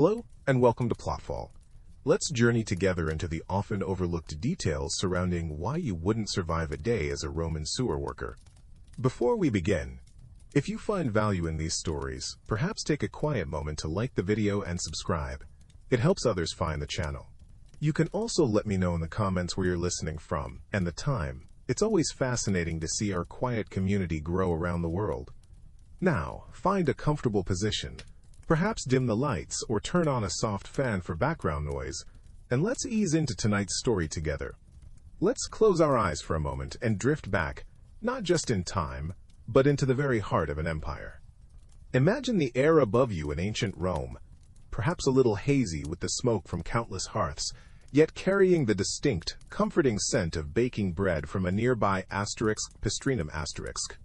Hello, and welcome to PlotFall. Let's journey together into the often overlooked details surrounding why you wouldn't survive a day as a Roman sewer worker. Before we begin, if you find value in these stories, perhaps take a quiet moment to like the video and subscribe. It helps others find the channel. You can also let me know in the comments where you're listening from and the time. It's always fascinating to see our quiet community grow around the world. Now, find a comfortable position. Perhaps dim the lights or turn on a soft fan for background noise, and let's ease into tonight's story together. Let's close our eyes for a moment and drift back, not just in time, but into the very heart of an empire. Imagine the air above you in ancient Rome, perhaps a little hazy with the smoke from countless hearths, yet carrying the distinct, comforting scent of baking bread from a nearby pistrinum asterisk.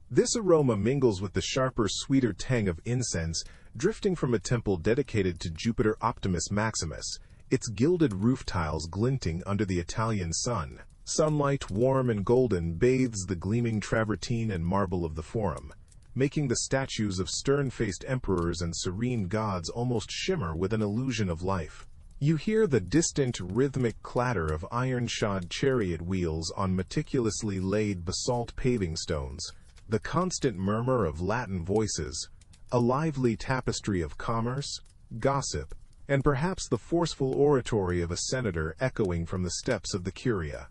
This aroma mingles with the sharper, sweeter tang of incense drifting from a temple dedicated to Jupiter Optimus Maximus, its gilded roof tiles glinting under the Italian sun. Sunlight, warm and golden, bathes the gleaming travertine and marble of the forum, making the statues of stern-faced emperors and serene gods almost shimmer with an illusion of life. You hear the distant, rhythmic clatter of iron-shod chariot wheels on meticulously laid basalt paving stones, the constant murmur of Latin voices, a lively tapestry of commerce, gossip, and perhaps the forceful oratory of a senator echoing from the steps of the Curia.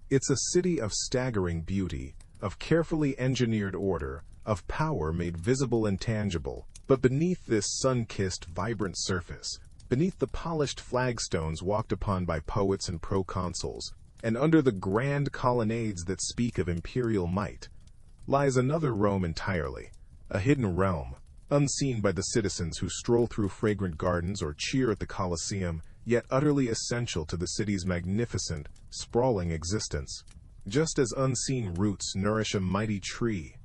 It's a city of staggering beauty, of carefully engineered order, of power made visible and tangible. But beneath this sun-kissed, vibrant surface, beneath the polished flagstones walked upon by poets and proconsuls, and under the grand colonnades that speak of imperial might, lies another Rome entirely, a hidden realm, unseen by the citizens who stroll through fragrant gardens or cheer at the Colosseum, yet utterly essential to the city's magnificent, sprawling existence. Just as unseen roots nourish a mighty tree,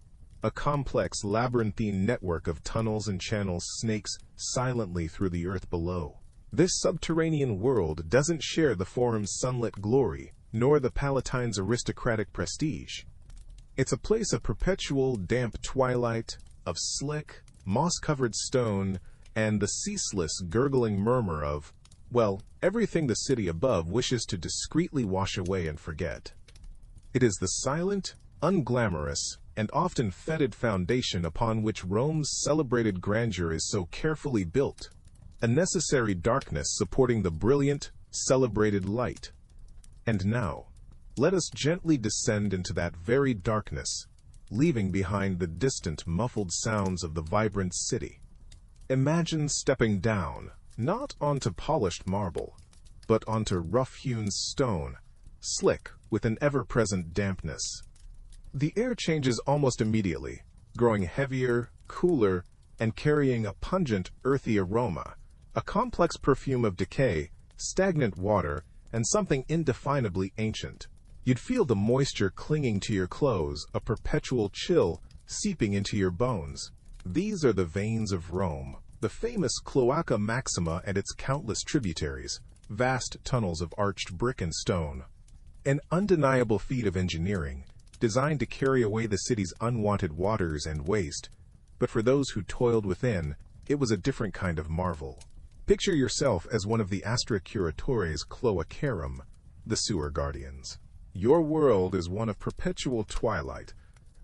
a complex labyrinthine network of tunnels and channels snakes silently through the earth below. This subterranean world doesn't share the forum's sunlit glory, nor the Palatine's aristocratic prestige. It's a place of perpetual, damp twilight, of slick, moss-covered stone, and the ceaseless, gurgling murmur of, well, everything the city above wishes to discreetly wash away and forget. It is the silent, unglamorous, and often fetid foundation upon which Rome's celebrated grandeur is so carefully built, a necessary darkness supporting the brilliant, celebrated light. And now, let us gently descend into that very darkness, leaving behind the distant, muffled sounds of the vibrant city. Imagine stepping down, not onto polished marble, but onto rough-hewn stone, slick with an ever-present dampness. The air changes almost immediately, growing heavier, cooler, and carrying a pungent, earthy aroma, a complex perfume of decay, stagnant water, and something indefinably ancient. You'd feel the moisture clinging to your clothes, a perpetual chill seeping into your bones. These are the veins of Rome, the famous Cloaca Maxima and its countless tributaries, vast tunnels of arched brick and stone. An undeniable feat of engineering, designed to carry away the city's unwanted waters and waste. But for those who toiled within, it was a different kind of marvel. Picture yourself as one of the Astra Curatores Cloacarum, the sewer guardians. Your world is one of perpetual twilight,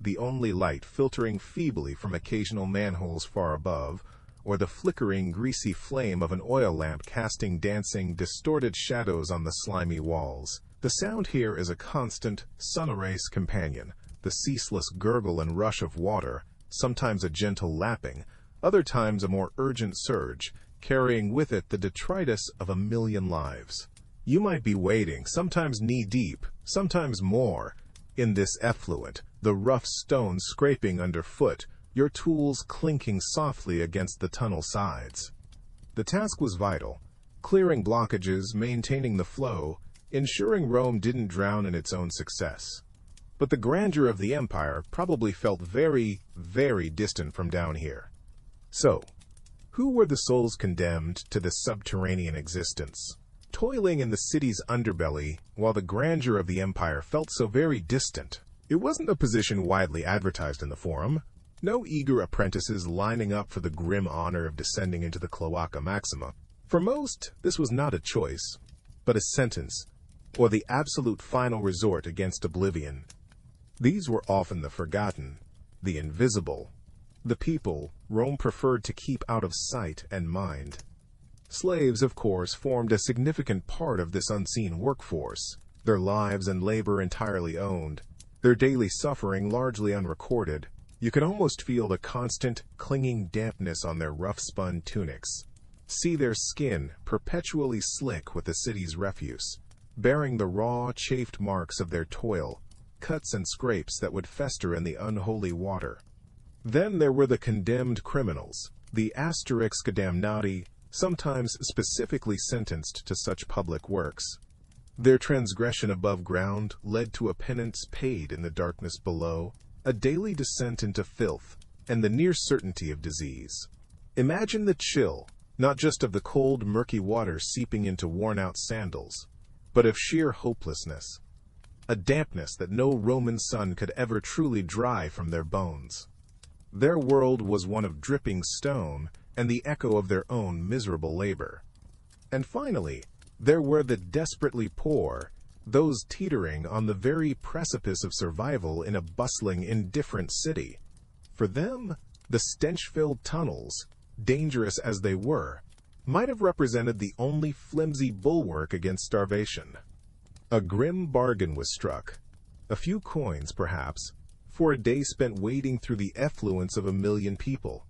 the only light filtering feebly from occasional manholes far above, or the flickering, greasy flame of an oil lamp casting dancing, distorted shadows on the slimy walls. The sound here is a constant, sonorous companion, the ceaseless gurgle and rush of water, sometimes a gentle lapping, other times a more urgent surge, carrying with it the detritus of a million lives. You might be wading, sometimes knee-deep, sometimes more, in this effluent, the rough stones scraping underfoot, your tools clinking softly against the tunnel sides. The task was vital, clearing blockages, maintaining the flow, ensuring Rome didn't drown in its own success. But the grandeur of the empire probably felt very, very distant from down here. So, who were the souls condemned to this subterranean existence, toiling in the city's underbelly while the grandeur of the empire felt so very distant? It wasn't a position widely advertised in the forum. No eager apprentices lining up for the grim honor of descending into the Cloaca Maxima. For most, this was not a choice, but a sentence, or the absolute final resort against oblivion. These were often the forgotten, the invisible, the people Rome preferred to keep out of sight and mind. Slaves, of course, formed a significant part of this unseen workforce, their lives and labor entirely owned, their daily suffering largely unrecorded. You could almost feel the constant, clinging dampness on their rough-spun tunics. See their skin perpetually slick with the city's refuse, bearing the raw, chafed marks of their toil, cuts and scrapes that would fester in the unholy water. Then there were the condemned criminals, the asterix damnati, sometimes specifically sentenced to such public works. Their transgression above ground led to a penance paid in the darkness below, a daily descent into filth, and the near certainty of disease. Imagine the chill, not just of the cold, murky water seeping into worn-out sandals, but of sheer hopelessness, a dampness that no Roman sun could ever truly dry from their bones. Their world was one of dripping stone and the echo of their own miserable labor. And finally, there were the desperately poor, those teetering on the very precipice of survival in a bustling, indifferent city. For them, the stench-filled tunnels, dangerous as they were, might have represented the only flimsy bulwark against starvation. A grim bargain was struck, a few coins perhaps, for a day spent wading through the effluence of 1 million people.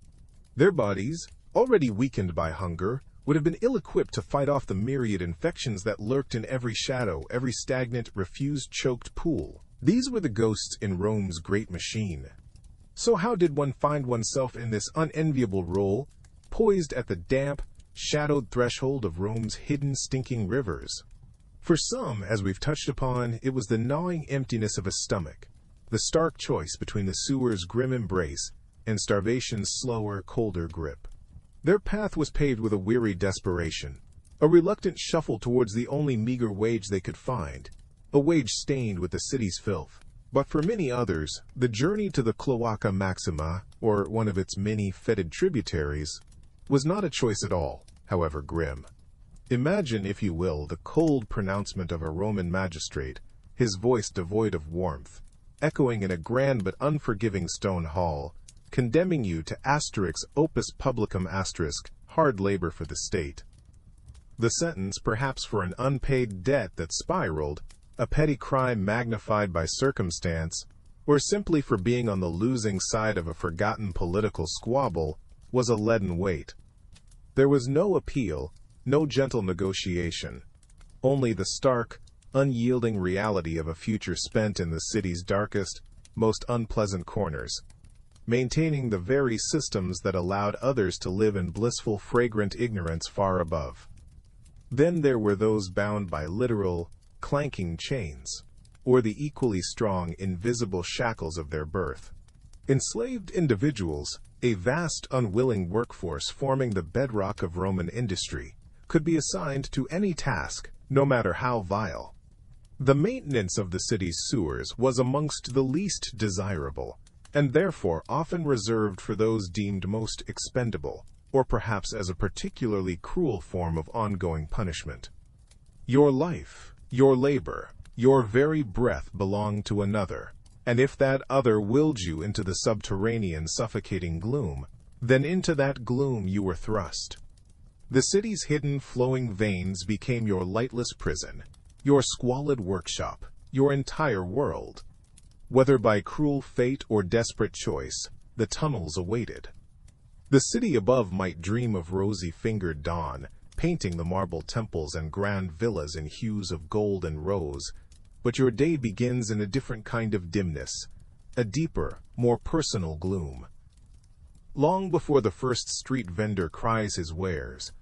Their bodies, already weakened by hunger, would have been ill-equipped to fight off the myriad infections that lurked in every shadow, every stagnant, refuse-choked pool. These were the ghosts in Rome's great machine. So how did one find oneself in this unenviable role, poised at the damp, shadowed threshold of Rome's hidden, stinking rivers? For some, as we've touched upon, it was the gnawing emptiness of a stomach, the stark choice between the sewer's grim embrace and starvation's slower, colder grip. Their path was paved with a weary desperation, a reluctant shuffle towards the only meager wage they could find, a wage stained with the city's filth. But for many others, the journey to the Cloaca Maxima, or one of its many fetid tributaries, was not a choice at all, however grim. Imagine, if you will, the cold pronouncement of a Roman magistrate, his voice devoid of warmth, echoing in a grand but unforgiving stone hall, condemning you to asterisk opus publicum asterisk, hard labor for the state. The sentence, perhaps for an unpaid debt that spiraled, a petty crime magnified by circumstance, or simply for being on the losing side of a forgotten political squabble, was a leaden weight. There was no appeal, no gentle negotiation, only the stark, unyielding reality of a future spent in the city's darkest, most unpleasant corners, maintaining the very systems that allowed others to live in blissful, fragrant ignorance far above. Then there were those bound by literal, clanking chains, or the equally strong, invisible shackles of their birth. Enslaved individuals, a vast, unwilling workforce forming the bedrock of Roman industry, could be assigned to any task, no matter how vile. The maintenance of the city's sewers was amongst the least desirable, and therefore often reserved for those deemed most expendable, or perhaps as a particularly cruel form of ongoing punishment. Your life, your labor, your very breath belonged to another, and if that other willed you into the subterranean suffocating gloom, then into that gloom you were thrust. The city's hidden flowing veins became your lightless prison, your squalid workshop, your entire world. Whether by cruel fate or desperate choice, the tunnels awaited. The city above might dream of rosy-fingered dawn, painting the marble temples and grand villas in hues of gold and rose, but your day begins in a different kind of dimness, a deeper, more personal gloom. Long before the first street vendor cries his wares,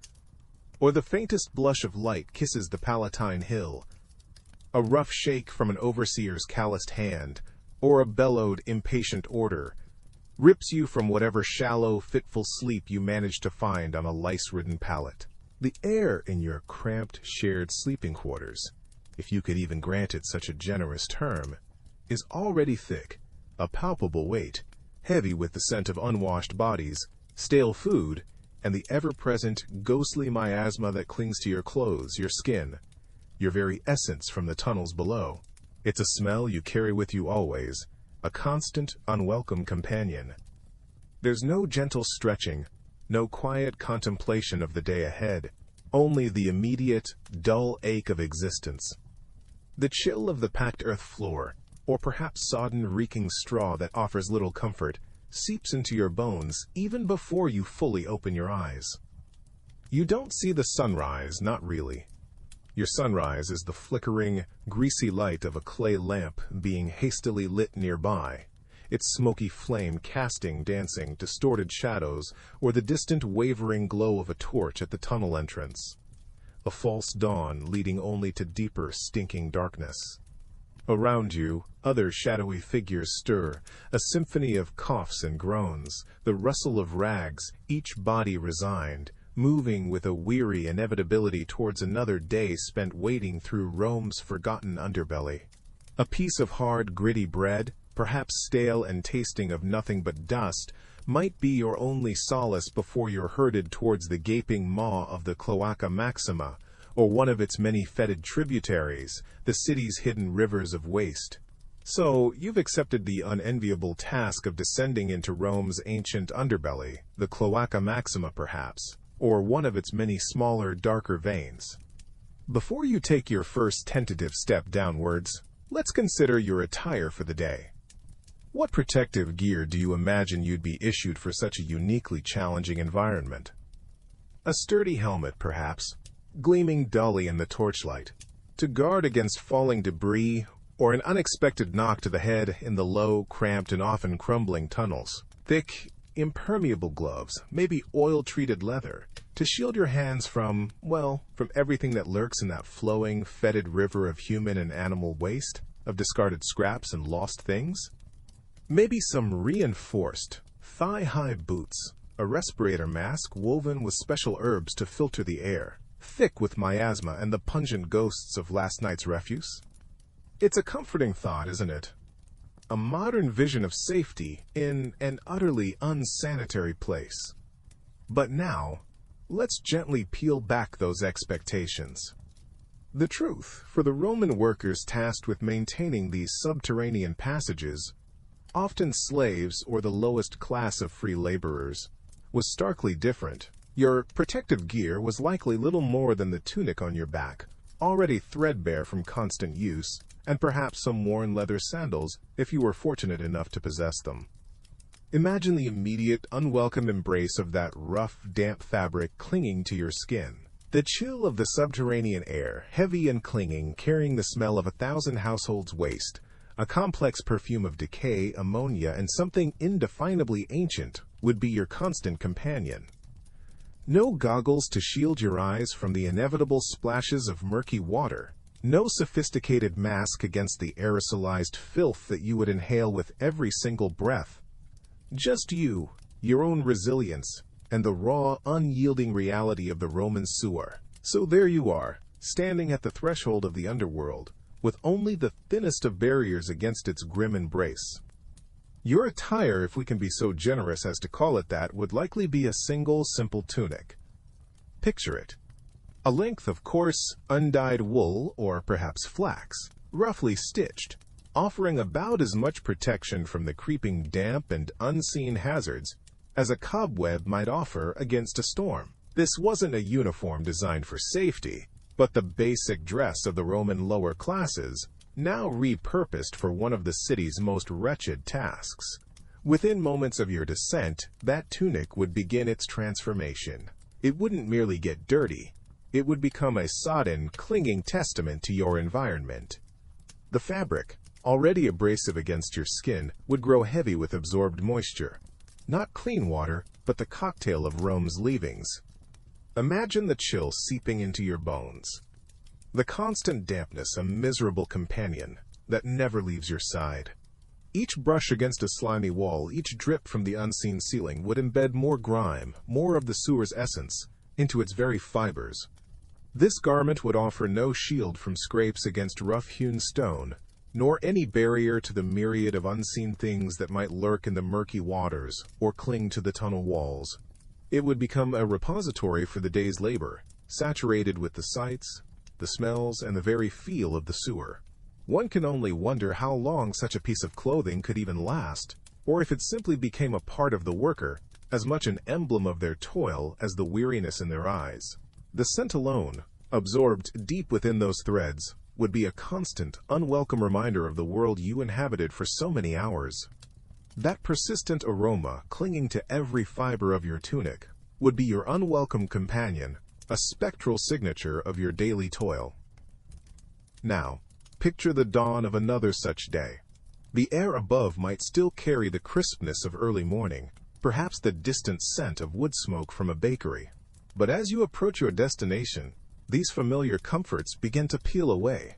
or the faintest blush of light kisses the Palatine hill, a rough shake from an overseer's calloused hand, or a bellowed, impatient order, rips you from whatever shallow, fitful sleep you manage to find on a lice-ridden pallet. The air in your cramped, shared sleeping quarters, if you could even grant it such a generous term, is already thick, a palpable weight, heavy with the scent of unwashed bodies, stale food, and the ever-present ghostly miasma that clings to your clothes, your skin, your very essence from the tunnels below. It's a smell you carry with you always, a constant, unwelcome companion. There's no gentle stretching, no quiet contemplation of the day ahead, only the immediate, dull ache of existence. The chill of the packed earth floor, or perhaps sodden, reeking straw that offers little comfort, seeps into your bones even before you fully open your eyes. You don't see the sunrise, not really. Your sunrise is the flickering, greasy light of a clay lamp being hastily lit nearby, its smoky flame casting dancing, distorted shadows, or the distant wavering glow of a torch at the tunnel entrance. A false dawn leading only to deeper, stinking darkness. Around you, other shadowy figures stir, a symphony of coughs and groans, the rustle of rags, each body resigned, moving with a weary inevitability towards another day spent wading through Rome's forgotten underbelly. A piece of hard, gritty bread, perhaps stale and tasting of nothing but dust, might be your only solace before you're herded towards the gaping maw of the Cloaca Maxima, or one of its many fetid tributaries, the city's hidden rivers of waste. So, you've accepted the unenviable task of descending into Rome's ancient underbelly, the Cloaca Maxima perhaps, or one of its many smaller, darker veins. Before you take your first tentative step downwards, let's consider your attire for the day. What protective gear do you imagine you'd be issued for such a uniquely challenging environment? A sturdy helmet, perhaps, gleaming dully in the torchlight, to guard against falling debris or an unexpected knock to the head in the low, cramped, and often crumbling tunnels. Thick, impermeable gloves, maybe oil-treated leather, to shield your hands from, well, from everything that lurks in that flowing, fetid river of human and animal waste, of discarded scraps and lost things. Maybe some reinforced, thigh-high boots, a respirator mask woven with special herbs to filter the air, thick with miasma and the pungent ghosts of last night's refuse. It's a comforting thought, isn't it? A modern vision of safety in an utterly unsanitary place. But now, let's gently peel back those expectations. The truth, for the Roman workers tasked with maintaining these subterranean passages, often slaves or the lowest class of free laborers, was starkly different. Your protective gear was likely little more than the tunic on your back, already threadbare from constant use, and perhaps some worn leather sandals if you were fortunate enough to possess them. Imagine the immediate, unwelcome embrace of that rough, damp fabric clinging to your skin. The chill of the subterranean air, heavy and clinging, carrying the smell of 1,000 households' waste, a complex perfume of decay, ammonia, and something indefinably ancient, would be your constant companion. No goggles to shield your eyes from the inevitable splashes of murky water. No sophisticated mask against the aerosolized filth that you would inhale with every single breath. Just you, your own resilience, and the raw, unyielding reality of the Roman sewer. So there you are, standing at the threshold of the underworld, with only the thinnest of barriers against its grim embrace. Your attire, if we can be so generous as to call it that, would likely be a single, simple tunic. Picture it. A length of coarse, undyed wool, or perhaps flax, roughly stitched, offering about as much protection from the creeping damp and unseen hazards as a cobweb might offer against a storm. This wasn't a uniform designed for safety, but the basic dress of the Roman lower classes, now repurposed for one of the city's most wretched tasks. Within moments of your descent, that tunic would begin its transformation. It wouldn't merely get dirty. It would become a sodden, clinging testament to your environment. The fabric, already abrasive against your skin, would grow heavy with absorbed moisture. Not clean water, but the cocktail of Rome's leavings. Imagine the chill seeping into your bones. The constant dampness, a miserable companion that never leaves your side. Each brush against a slimy wall, each drip from the unseen ceiling would embed more grime, more of the sewer's essence, into its very fibers. This garment would offer no shield from scrapes against rough-hewn stone, nor any barrier to the myriad of unseen things that might lurk in the murky waters or cling to the tunnel walls. It would become a repository for the day's labor, saturated with the sights, the smells, and the very feel of the sewer. One can only wonder how long such a piece of clothing could even last, or if it simply became a part of the worker, as much an emblem of their toil as the weariness in their eyes. The scent alone, absorbed deep within those threads, would be a constant, unwelcome reminder of the world you inhabited for so many hours. That persistent aroma, clinging to every fiber of your tunic, would be your unwelcome companion, a spectral signature of your daily toil. Now, picture the dawn of another such day. The air above might still carry the crispness of early morning, perhaps the distant scent of wood smoke from a bakery. But as you approach your destination, these familiar comforts begin to peel away.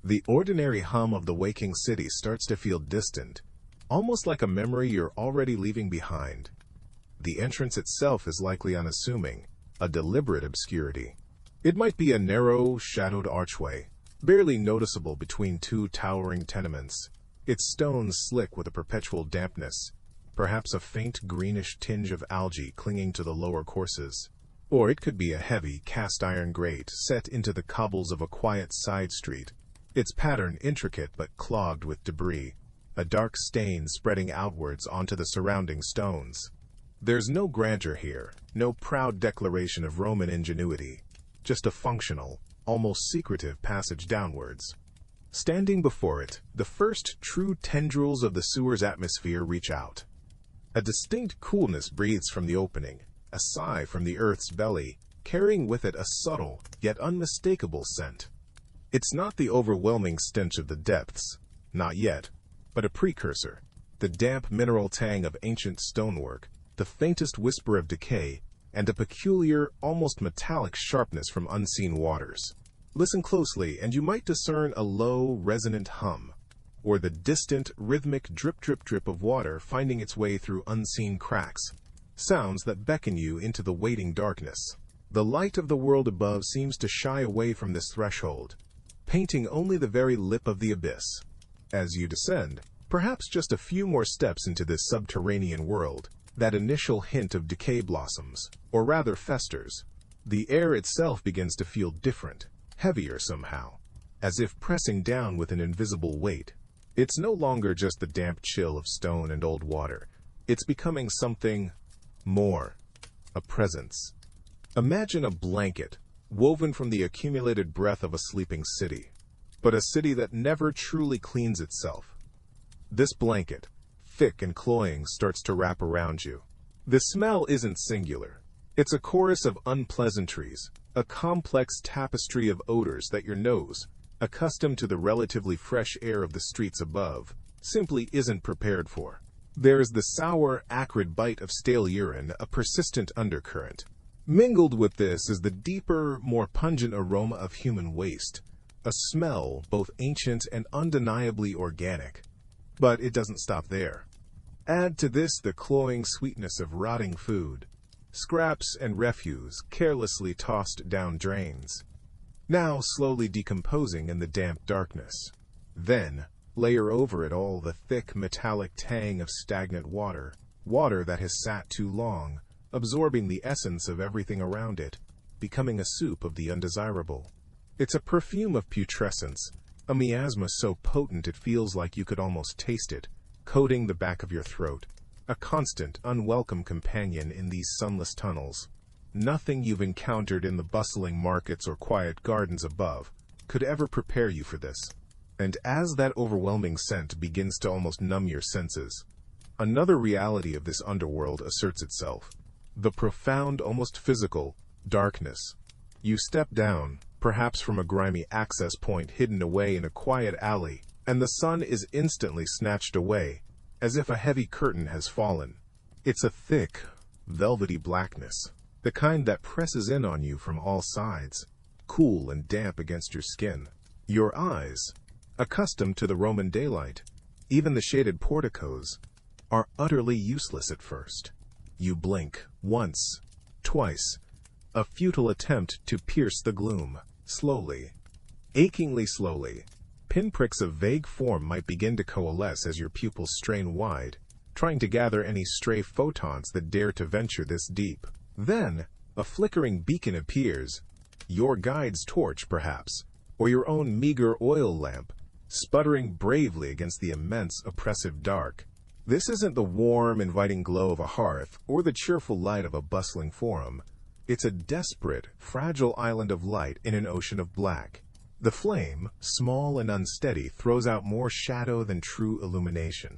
The ordinary hum of the waking city starts to feel distant, almost like a memory you're already leaving behind. The entrance itself is likely unassuming, a deliberate obscurity. It might be a narrow, shadowed archway, barely noticeable between two towering tenements, its stones slick with a perpetual dampness, perhaps a faint greenish tinge of algae clinging to the lower courses. Or it could be a heavy, cast-iron grate set into the cobbles of a quiet side street, its pattern intricate but clogged with debris, a dark stain spreading outwards onto the surrounding stones. There's no grandeur here, no proud declaration of Roman ingenuity, just a functional, almost secretive passage downwards. Standing before it, the first true tendrils of the sewer's atmosphere reach out. A distinct coolness breathes from the opening, a sigh from the earth's belly, carrying with it a subtle, yet unmistakable scent. It's not the overwhelming stench of the depths, not yet, but a precursor, the damp mineral tang of ancient stonework, the faintest whisper of decay, and a peculiar, almost metallic sharpness from unseen waters. Listen closely, and you might discern a low, resonant hum, or the distant, rhythmic drip-drip-drip of water finding its way through unseen cracks, sounds that beckon you into the waiting darkness. The light of the world above seems to shy away from this threshold, painting only the very lip of the abyss. As you descend, perhaps just a few more steps into this subterranean world, that initial hint of decay blossoms, or rather festers. The air itself begins to feel different, heavier somehow, as if pressing down with an invisible weight. It's no longer just the damp chill of stone and old water. It's becoming something more, a presence. Imagine a blanket, woven from the accumulated breath of a sleeping city, but a city that never truly cleans itself. This blanket, thick and cloying, starts to wrap around you. The smell isn't singular. It's a chorus of unpleasantries, a complex tapestry of odors that your nose, accustomed to the relatively fresh air of the streets above, simply isn't prepared for. There's the sour, acrid bite of stale urine, a persistent undercurrent. Mingled with this is the deeper, more pungent aroma of human waste, a smell both ancient and undeniably organic. But it doesn't stop there. Add to this the cloying sweetness of rotting food, scraps and refuse carelessly tossed down drains, now slowly decomposing in the damp darkness. Then, layer over it all the thick metallic tang of stagnant water, water that has sat too long, absorbing the essence of everything around it, becoming a soup of the undesirable. It's a perfume of putrescence, a miasma so potent it feels like you could almost taste it, coating the back of your throat, a constant, unwelcome companion in these sunless tunnels. Nothing you've encountered in the bustling markets or quiet gardens above could ever prepare you for this. And as that overwhelming scent begins to almost numb your senses, another reality of this underworld asserts itself. The profound, almost physical, darkness. You step down, perhaps from a grimy access point hidden away in a quiet alley, and the sun is instantly snatched away, as if a heavy curtain has fallen. It's a thick, velvety blackness, the kind that presses in on you from all sides, cool and damp against your skin. Your eyes, accustomed to the Roman daylight, even the shaded porticos, are utterly useless at first. You blink once, twice, a futile attempt to pierce the gloom, slowly, achingly slowly, pinpricks of vague form might begin to coalesce as your pupils strain wide, trying to gather any stray photons that dare to venture this deep. Then, a flickering beacon appears, your guide's torch perhaps, or your own meager oil lamp, sputtering bravely against the immense oppressive dark. This isn't the warm, inviting glow of a hearth or the cheerful light of a bustling forum. It's a desperate, fragile island of light in an ocean of black. The flame, small and unsteady, throws out more shadow than true illumination.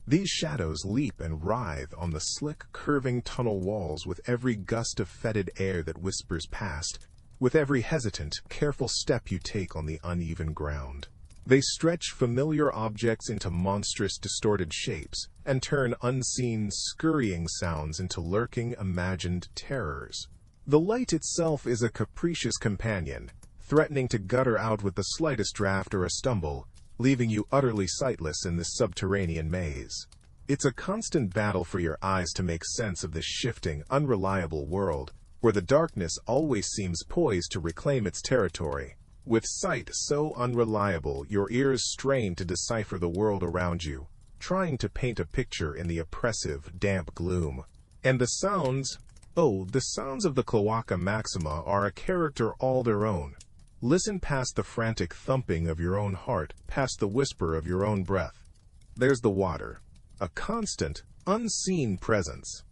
These shadows leap and writhe on the slick, curving tunnel walls with every gust of fetid air that whispers past, with every hesitant, careful step you take on the uneven ground. They stretch familiar objects into monstrous, distorted shapes, and turn unseen, scurrying sounds into lurking, imagined terrors. The light itself is a capricious companion, threatening to gutter out with the slightest draft or a stumble, leaving you utterly sightless in this subterranean maze. It's a constant battle for your eyes to make sense of this shifting, unreliable world, where the darkness always seems poised to reclaim its territory. With sight so unreliable, your ears strain to decipher the world around you, trying to paint a picture in the oppressive, damp gloom. And the sounds of the Cloaca Maxima are a character all their own. Listen past the frantic thumping of your own heart, past the whisper of your own breath. There's the water, a constant, unseen presence.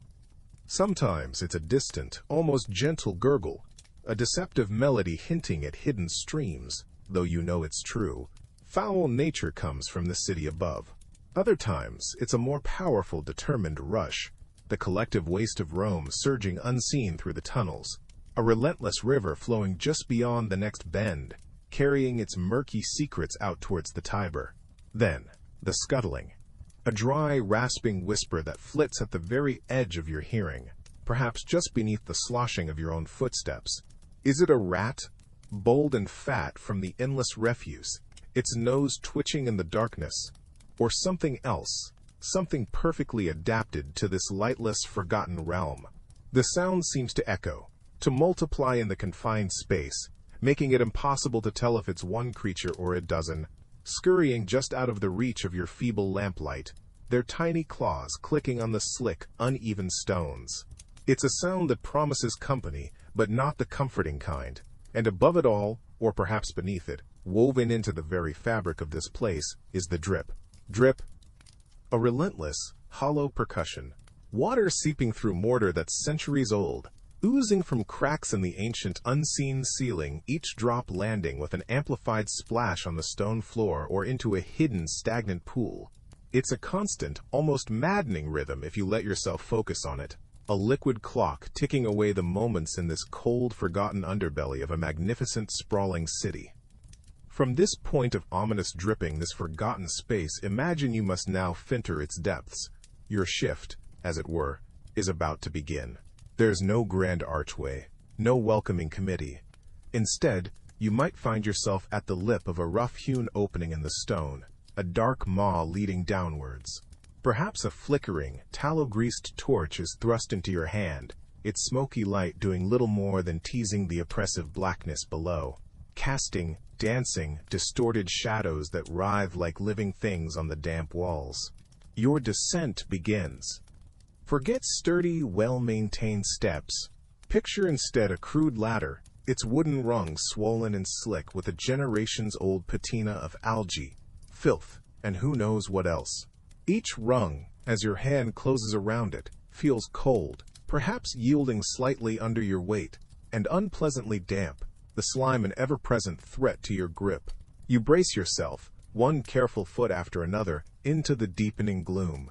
Sometimes it's a distant, almost gentle gurgle, a deceptive melody hinting at hidden streams, though you know it's true. Foul nature comes from the city above. Other times, it's a more powerful, determined rush, the collective waste of Rome surging unseen through the tunnels, a relentless river flowing just beyond the next bend, carrying its murky secrets out towards the Tiber. Then, the scuttling, a dry, rasping whisper that flits at the very edge of your hearing, perhaps just beneath the sloshing of your own footsteps. Is it a rat, bold and fat from the endless refuse, its nose twitching in the darkness, or something else, something perfectly adapted to this lightless, forgotten realm? The sound seems to echo, to multiply in the confined space, making it impossible to tell if it's one creature or a dozen, scurrying just out of the reach of your feeble lamplight, their tiny claws clicking on the slick, uneven stones. It's a sound that promises company, but not the comforting kind. And above it all, or perhaps beneath it, woven into the very fabric of this place, is the drip. Drip. A relentless, hollow percussion. Water seeping through mortar that's centuries old, oozing from cracks in the ancient, unseen ceiling, each drop landing with an amplified splash on the stone floor or into a hidden, stagnant pool. It's a constant, almost maddening rhythm if you let yourself focus on it. A liquid clock ticking away the moments in this cold, forgotten underbelly of a magnificent, sprawling city. From this point of ominous dripping, this forgotten space, imagine you must now filter its depths. Your shift, as it were, is about to begin. There's no grand archway, no welcoming committee. Instead, you might find yourself at the lip of a rough-hewn opening in the stone, a dark maw leading downwards. Perhaps a flickering, tallow-greased torch is thrust into your hand, its smoky light doing little more than teasing the oppressive blackness below, casting, dancing, distorted shadows that writhe like living things on the damp walls. Your descent begins. Forget sturdy, well-maintained steps. Picture instead a crude ladder, its wooden rungs swollen and slick with a generations-old patina of algae, filth, and who knows what else. Each rung, as your hand closes around it, feels cold, perhaps yielding slightly under your weight, and unpleasantly damp, the slime an ever-present threat to your grip. You brace yourself, one careful foot after another, into the deepening gloom.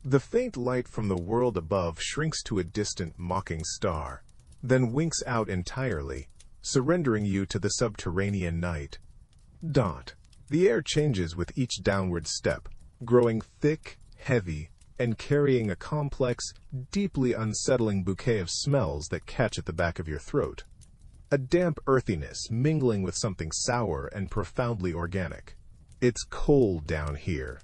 The faint light from the world above shrinks to a distant, mocking star, then winks out entirely, surrendering you to the subterranean night. The air changes with each downward step, growing thick, heavy, and carrying a complex, deeply unsettling bouquet of smells that catch at the back of your throat. A damp earthiness mingling with something sour and profoundly organic. It's cold down here.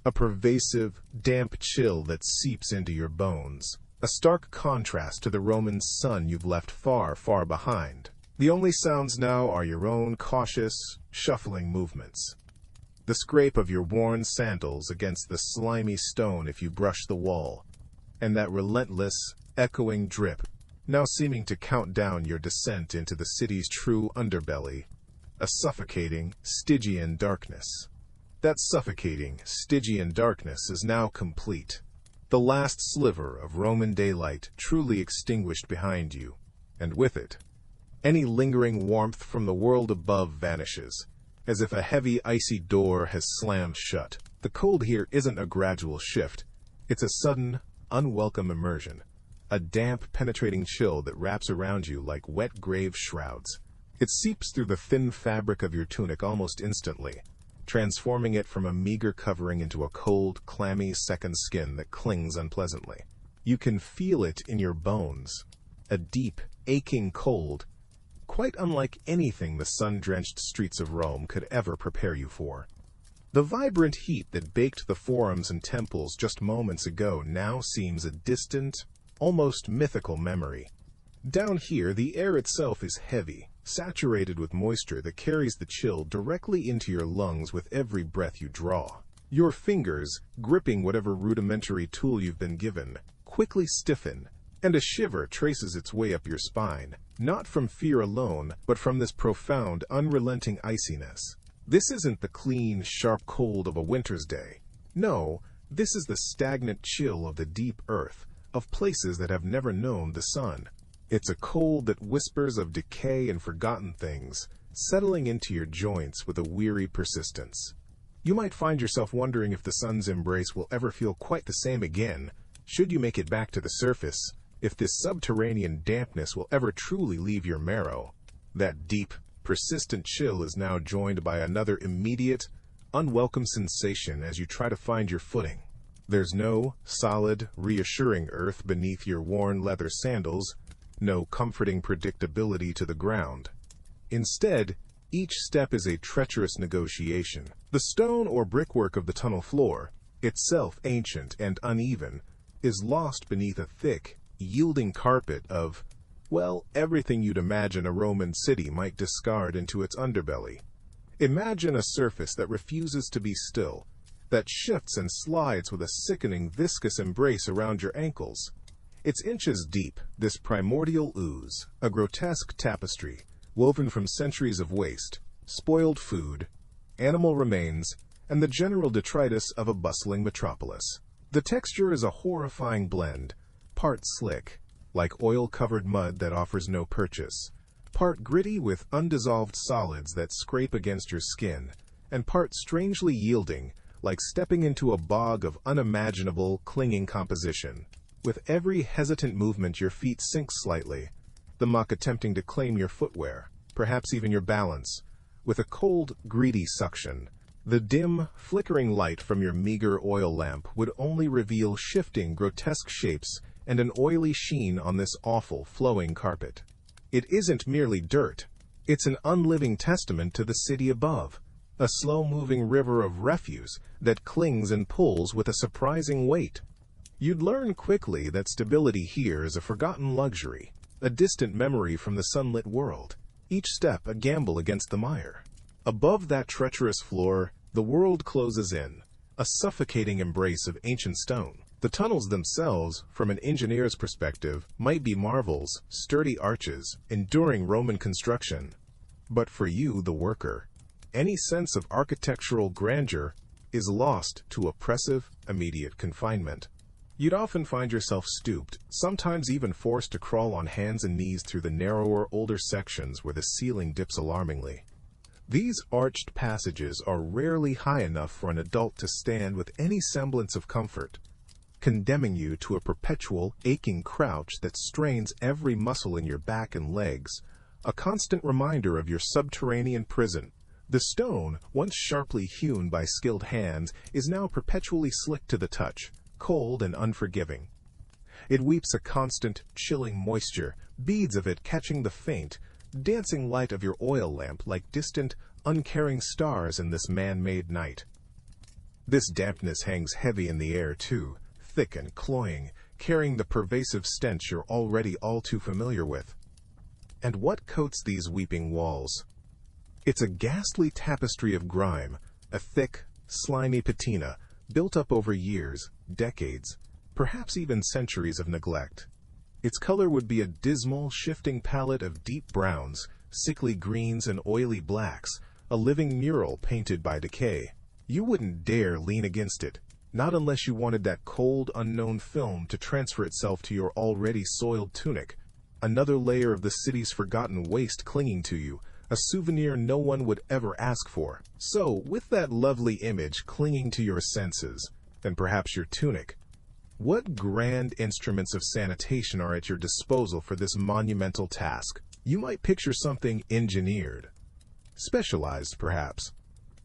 A pervasive, damp chill that seeps into your bones. A stark contrast to the Roman sun you've left far, far behind. The only sounds now are your own cautious, shuffling movements. The scrape of your worn sandals against the slimy stone if you brush the wall, and that relentless, echoing drip, now seeming to count down your descent into the city's true underbelly, a suffocating, Stygian darkness. That suffocating, Stygian darkness is now complete. The last sliver of Roman daylight truly extinguished behind you, and with it, any lingering warmth from the world above vanishes, as if a heavy, icy door has slammed shut. The cold here isn't a gradual shift. It's a sudden, unwelcome immersion, a damp, penetrating chill that wraps around you like wet grave shrouds. It seeps through the thin fabric of your tunic almost instantly, transforming it from a meager covering into a cold, clammy second skin that clings unpleasantly. You can feel it in your bones, a deep, aching cold, quite unlike anything the sun-drenched streets of Rome could ever prepare you for. The vibrant heat that baked the forums and temples just moments ago now seems a distant, almost mythical memory. Down here, the air itself is heavy, saturated with moisture that carries the chill directly into your lungs with every breath you draw. Your fingers, gripping whatever rudimentary tool you've been given, quickly stiffen, and a shiver traces its way up your spine, not from fear alone, but from this profound, unrelenting iciness. This isn't the clean, sharp cold of a winter's day. No, this is the stagnant chill of the deep earth, of places that have never known the sun. It's a cold that whispers of decay and forgotten things, settling into your joints with a weary persistence. You might find yourself wondering if the sun's embrace will ever feel quite the same again, should you make it back to the surface, if this subterranean dampness will ever truly leave your marrow. That deep, persistent chill is now joined by another immediate, unwelcome sensation as you try to find your footing. There's no solid, reassuring earth beneath your worn leather sandals, no comforting predictability to the ground. Instead, each step is a treacherous negotiation. The stone or brickwork of the tunnel floor, itself ancient and uneven, is lost beneath a thick, yielding carpet of, well, everything you'd imagine a Roman city might discard into its underbelly. Imagine a surface that refuses to be still, that shifts and slides with a sickening, viscous embrace around your ankles. It's inches deep, this primordial ooze, a grotesque tapestry, woven from centuries of waste, spoiled food, animal remains, and the general detritus of a bustling metropolis. The texture is a horrifying blend, part slick, like oil-covered mud that offers no purchase, part gritty with undissolved solids that scrape against your skin, and part strangely yielding, like stepping into a bog of unimaginable, clinging composition. With every hesitant movement your feet sink slightly, the muck attempting to claim your footwear, perhaps even your balance, with a cold, greedy suction. The dim, flickering light from your meager oil lamp would only reveal shifting, grotesque shapes and an oily sheen on this awful, flowing carpet. It isn't merely dirt. It's an unliving testament to the city above, a slow-moving river of refuse that clings and pulls with a surprising weight. You'd learn quickly that stability here is a forgotten luxury, a distant memory from the sunlit world, each step a gamble against the mire. Above that treacherous floor, the world closes in, a suffocating embrace of ancient stone. The tunnels themselves, from an engineer's perspective, might be marvels, sturdy arches, enduring Roman construction. But for you, the worker, any sense of architectural grandeur is lost to oppressive, immediate confinement. You'd often find yourself stooped, sometimes even forced to crawl on hands and knees through the narrower, older sections where the ceiling dips alarmingly. These arched passages are rarely high enough for an adult to stand with any semblance of comfort, condemning you to a perpetual, aching crouch that strains every muscle in your back and legs, a constant reminder of your subterranean prison. The stone, once sharply hewn by skilled hands, is now perpetually slick to the touch, cold and unforgiving. It weeps a constant, chilling moisture, beads of it catching the faint, dancing light of your oil lamp like distant, uncaring stars in this man-made night. This dampness hangs heavy in the air, too, thick and cloying, carrying the pervasive stench you're already all too familiar with. And what coats these weeping walls? It's a ghastly tapestry of grime, a thick, slimy patina, built up over years, decades, perhaps even centuries of neglect. Its color would be a dismal, shifting palette of deep browns, sickly greens, and oily blacks, a living mural painted by decay. You wouldn't dare lean against it, not unless you wanted that cold, unknown film to transfer itself to your already soiled tunic, another layer of the city's forgotten waste clinging to you, a souvenir no one would ever ask for. So, with that lovely image clinging to your senses, and perhaps your tunic, what grand instruments of sanitation are at your disposal for this monumental task? You might picture something engineered, specialized perhaps.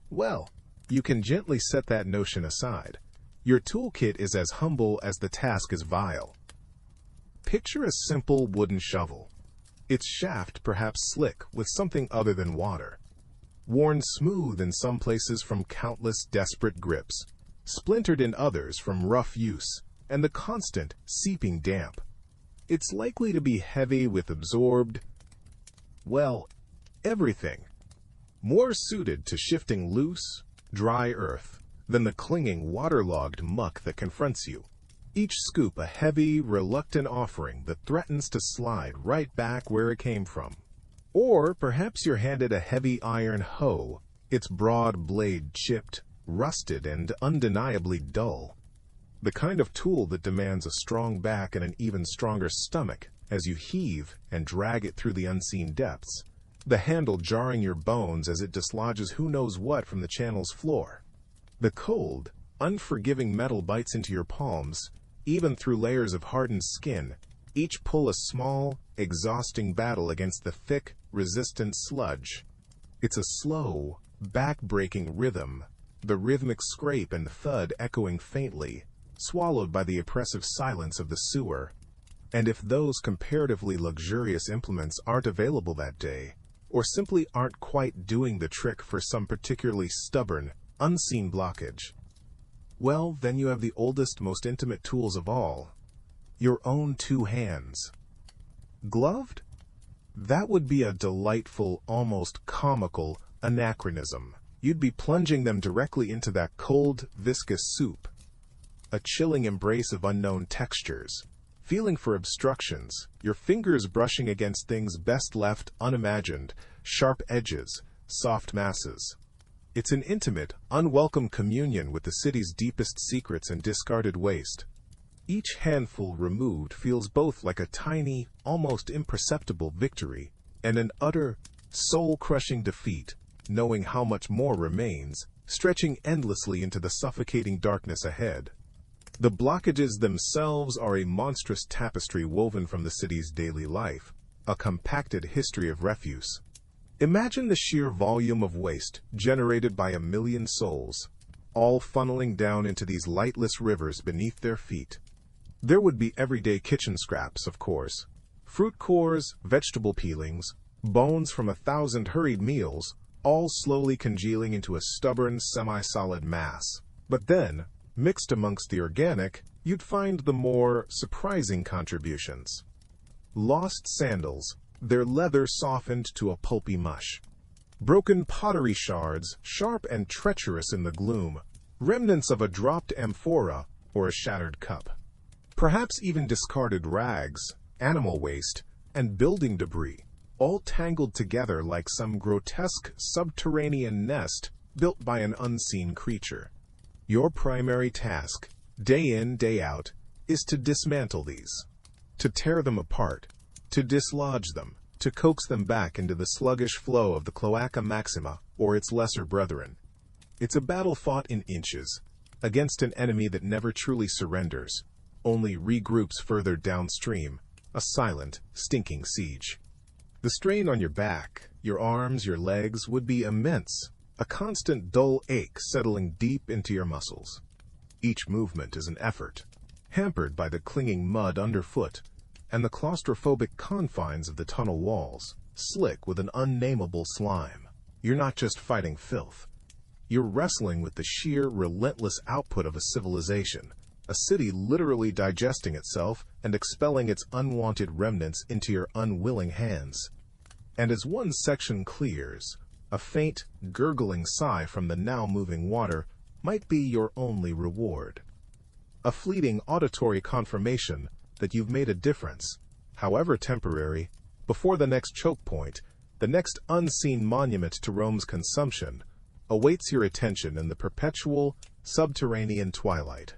Well, you can gently set that notion aside. Your toolkit is as humble as the task is vile. Picture a simple wooden shovel, its shaft perhaps slick with something other than water, worn smooth in some places from countless desperate grips, splintered in others from rough use, and the constant seeping damp. It's likely to be heavy with absorbed, well, everything, more suited to shifting loose, dry earth than the clinging, waterlogged muck that confronts you. Each scoop a heavy, reluctant offering that threatens to slide right back where it came from. Or perhaps you're handed a heavy iron hoe, its broad blade chipped, rusted, and undeniably dull. The kind of tool that demands a strong back and an even stronger stomach as you heave and drag it through the unseen depths, the handle jarring your bones as it dislodges who knows what from the channel's floor. The cold, unforgiving metal bites into your palms, even through layers of hardened skin, each pull a small, exhausting battle against the thick, resistant sludge. It's a slow, back-breaking rhythm, the rhythmic scrape and thud echoing faintly, swallowed by the oppressive silence of the sewer. And if those comparatively luxurious implements aren't available that day, or simply aren't quite doing the trick for some particularly stubborn, unseen blockage, well, then you have the oldest, most intimate tools of all, your own two hands. Gloved? That would be a delightful, almost comical anachronism. You'd be plunging them directly into that cold, viscous soup, a chilling embrace of unknown textures, feeling for obstructions, your fingers brushing against things best left unimagined, sharp edges, soft masses. It's an intimate, unwelcome communion with the city's deepest secrets and discarded waste. Each handful removed feels both like a tiny, almost imperceptible victory, and an utter, soul-crushing defeat, knowing how much more remains, stretching endlessly into the suffocating darkness ahead. The blockages themselves are a monstrous tapestry woven from the city's daily life, a compacted history of refuse. Imagine the sheer volume of waste generated by a million souls, all funneling down into these lightless rivers beneath their feet. There would be everyday kitchen scraps, of course, fruit cores, vegetable peelings, bones from 1,000 hurried meals, all slowly congealing into a stubborn, semi-solid mass. But then, mixed amongst the organic, you'd find the more surprising contributions. Lost sandals, their leather softened to a pulpy mush. Broken pottery shards, sharp and treacherous in the gloom, remnants of a dropped amphora or a shattered cup. Perhaps even discarded rags, animal waste, and building debris, all tangled together like some grotesque subterranean nest built by an unseen creature. Your primary task, day in, day out, is to dismantle these, to tear them apart, to dislodge them, to coax them back into the sluggish flow of the cloaca maxima or its lesser brethren. It's a battle fought in inches, against an enemy that never truly surrenders, only regroups further downstream, a silent, stinking siege. The strain on your back, your arms, your legs would be immense, a constant dull ache settling deep into your muscles. Each movement is an effort, hampered by the clinging mud underfoot and the claustrophobic confines of the tunnel walls, slick with an unnameable slime. You're not just fighting filth. You're wrestling with the sheer, relentless output of a civilization, a city literally digesting itself and expelling its unwanted remnants into your unwilling hands. And as one section clears, a faint, gurgling sigh from the now moving water might be your only reward. A fleeting auditory confirmation that you've made a difference, however temporary, before the next choke point, the next unseen monument to Rome's consumption, awaits your attention in the perpetual, subterranean twilight.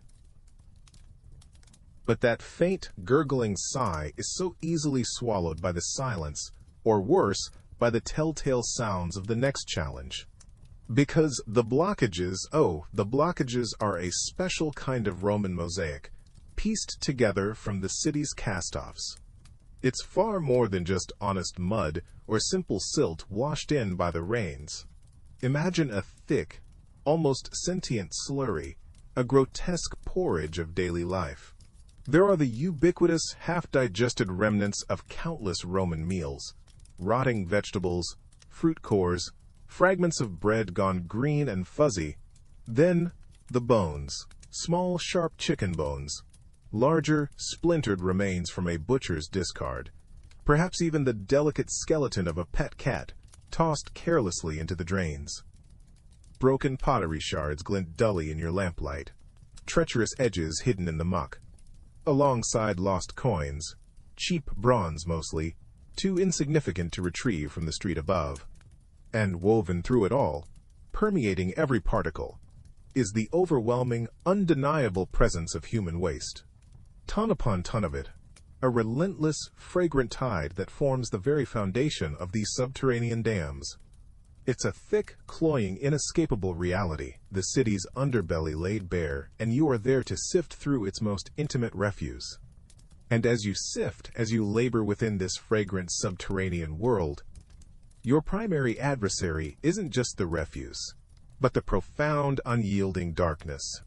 But that faint, gurgling sigh is so easily swallowed by the silence, or worse, by the telltale sounds of the next challenge. Because the blockages are a special kind of Roman mosaic, pieced together from the city's cast-offs. It's far more than just honest mud or simple silt washed in by the rains. Imagine a thick, almost sentient slurry, a grotesque porridge of daily life. There are the ubiquitous, half-digested remnants of countless Roman meals, rotting vegetables, fruit cores, fragments of bread gone green and fuzzy. Then, the bones, small, sharp chicken bones, larger, splintered remains from a butcher's discard, perhaps even the delicate skeleton of a pet cat, tossed carelessly into the drains. Broken pottery shards glint dully in your lamplight, treacherous edges hidden in the muck, alongside lost coins, cheap bronze mostly, too insignificant to retrieve from the street above. And woven through it all, permeating every particle, is the overwhelming, undeniable presence of human waste. Ton upon ton of it, a relentless, fragrant tide that forms the very foundation of these subterranean dams. It's a thick, cloying, inescapable reality, the city's underbelly laid bare, and you are there to sift through its most intimate refuse. And as you sift, as you labor within this fragrant subterranean world, your primary adversary isn't just the refuse, but the profound, unyielding darkness.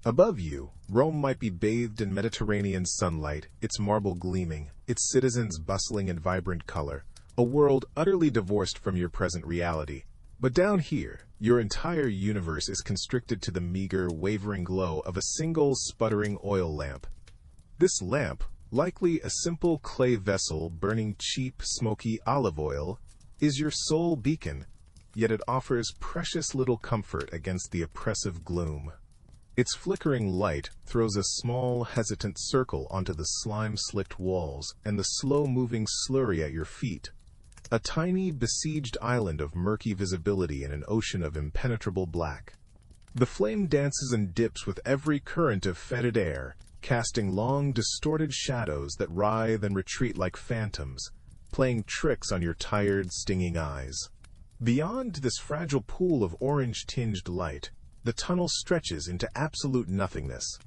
Above you, Rome might be bathed in Mediterranean sunlight, its marble gleaming, its citizens bustling in vibrant color, a world utterly divorced from your present reality. But down here, your entire universe is constricted to the meager, wavering glow of a single sputtering oil lamp. This lamp, likely a simple clay vessel burning cheap, smoky olive oil, is your sole beacon, yet it offers precious little comfort against the oppressive gloom. Its flickering light throws a small, hesitant circle onto the slime-slicked walls and the slow-moving slurry at your feet, a tiny, besieged island of murky visibility in an ocean of impenetrable black. The flame dances and dips with every current of fetid air, casting long, distorted shadows that writhe and retreat like phantoms, playing tricks on your tired, stinging eyes. Beyond this fragile pool of orange-tinged light, the tunnel stretches into absolute nothingness,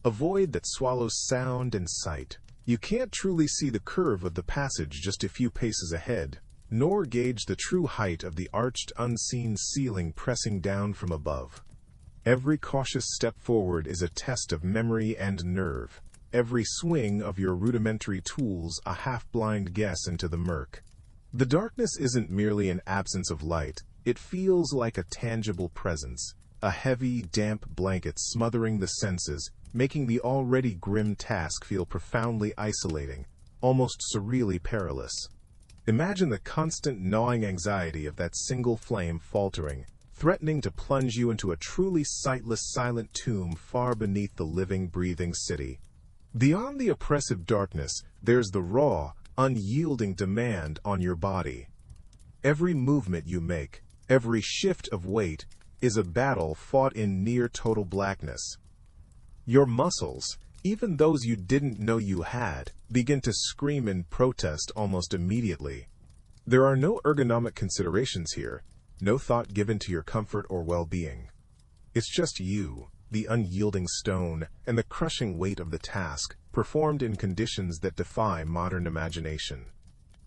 a void that swallows sound and sight. You can't truly see the curve of the passage just a few paces ahead, nor gauge the true height of the arched, unseen ceiling pressing down from above. Every cautious step forward is a test of memory and nerve, every swing of your rudimentary tools a half-blind guess into the murk. The darkness isn't merely an absence of light, it feels like a tangible presence, a heavy, damp blanket smothering the senses, making the already grim task feel profoundly isolating, almost surreally perilous. Imagine the constant gnawing anxiety of that single flame faltering, threatening to plunge you into a truly sightless, silent tomb far beneath the living, breathing city. Beyond the oppressive darkness, there's the raw, unyielding demand on your body. Every movement you make, every shift of weight, is a battle fought in near-total blackness. Your muscles, even those you didn't know you had, begin to scream in protest almost immediately. There are no ergonomic considerations here, no thought given to your comfort or well-being. It's just you, the unyielding stone, and the crushing weight of the task, performed in conditions that defy modern imagination.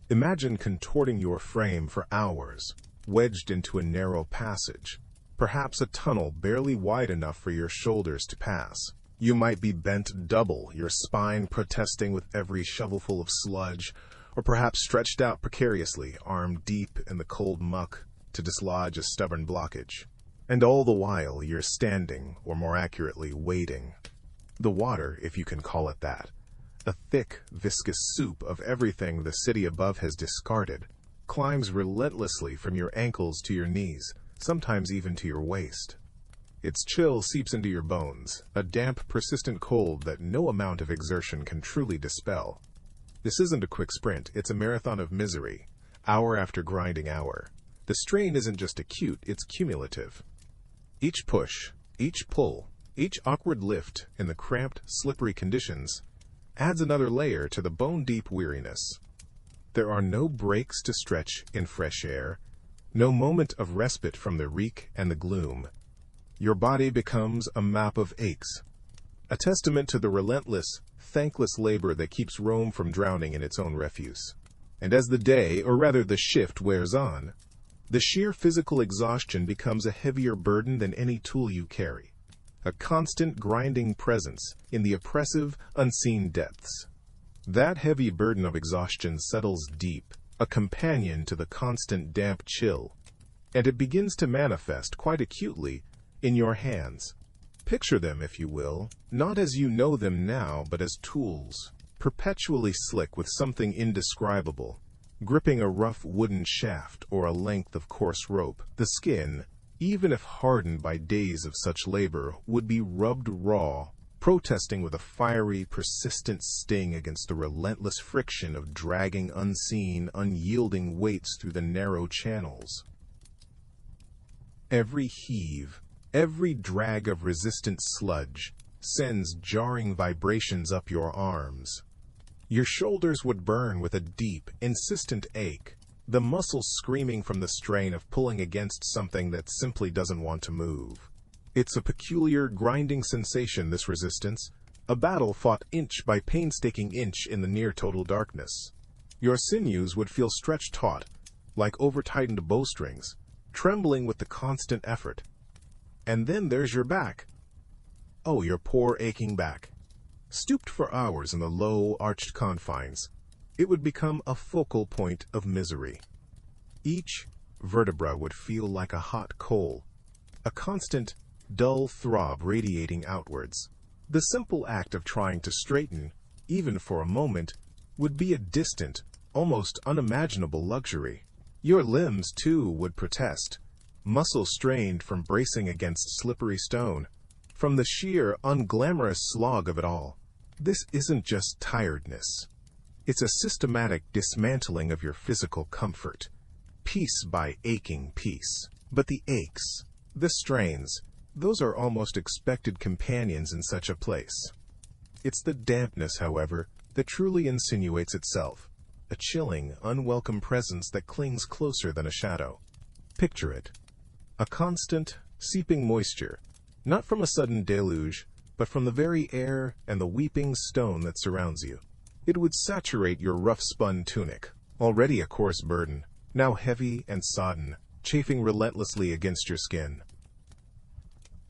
Imagine contorting your frame for hours, wedged into a narrow passage, perhaps a tunnel barely wide enough for your shoulders to pass. You might be bent double, your spine protesting with every shovelful of sludge, or perhaps stretched out precariously, arm deep in the cold muck, to dislodge a stubborn blockage. And all the while you're standing, or more accurately, waiting. The water, if you can call it that, a thick, viscous soup of everything the city above has discarded, climbs relentlessly from your ankles to your knees, sometimes even to your waist. Its chill seeps into your bones, a damp, persistent cold that no amount of exertion can truly dispel. This isn't a quick sprint, it's a marathon of misery, hour after grinding hour. The strain isn't just acute, it's cumulative. Each push, each pull, each awkward lift in the cramped, slippery conditions adds another layer to the bone-deep weariness. There are no breaks to stretch in fresh air, no moment of respite from the reek and the gloom. Your body becomes a map of aches, a testament to the relentless, thankless labor that keeps Rome from drowning in its own refuse. And as the day, or rather the shift, wears on, the sheer physical exhaustion becomes a heavier burden than any tool you carry, a constant grinding presence in the oppressive, unseen depths. That heavy burden of exhaustion settles deep, a companion to the constant damp chill, and it begins to manifest quite acutely in your hands. Picture them, if you will, not as you know them now, but as tools, perpetually slick with something indescribable, gripping a rough wooden shaft or a length of coarse rope. The skin, even if hardened by days of such labor, would be rubbed raw, protesting with a fiery, persistent sting against the relentless friction of dragging unseen, unyielding weights through the narrow channels. Every heave, every drag of resistant sludge sends jarring vibrations up your arms. Your shoulders would burn with a deep, insistent ache, the muscles screaming from the strain of pulling against something that simply doesn't want to move. It's a peculiar, grinding sensation, this resistance, a battle fought inch by painstaking inch in the near-total darkness. Your sinews would feel stretched taut, like over-tightened bowstrings, trembling with the constant effort. And then there's your back. Oh, your poor aching back. Stooped for hours in the low, arched confines, it would become a focal point of misery. Each vertebra would feel like a hot coal, a constant, dull throb radiating outwards. The simple act of trying to straighten, even for a moment, would be a distant, almost unimaginable luxury. Your limbs, too, would protest, muscles strained from bracing against slippery stone, from the sheer, unglamorous slog of it all. This isn't just tiredness. It's a systematic dismantling of your physical comfort, piece by aching piece. But the aches, the strains, those are almost expected companions in such a place. It's the dampness, however, that truly insinuates itself, a chilling, unwelcome presence that clings closer than a shadow. Picture it. A constant, seeping moisture, not from a sudden deluge, but from the very air and the weeping stone that surrounds you. It would saturate your rough-spun tunic, already a coarse burden, now heavy and sodden, chafing relentlessly against your skin.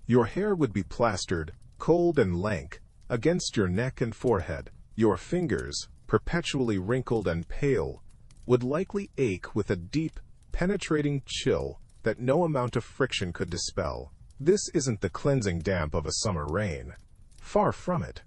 Your hair would be plastered, cold and lank, against your neck and forehead. Your fingers, perpetually wrinkled and pale, would likely ache with a deep, penetrating chill that no amount of friction could dispel. This isn't the cleansing damp of a summer rain. Far from it.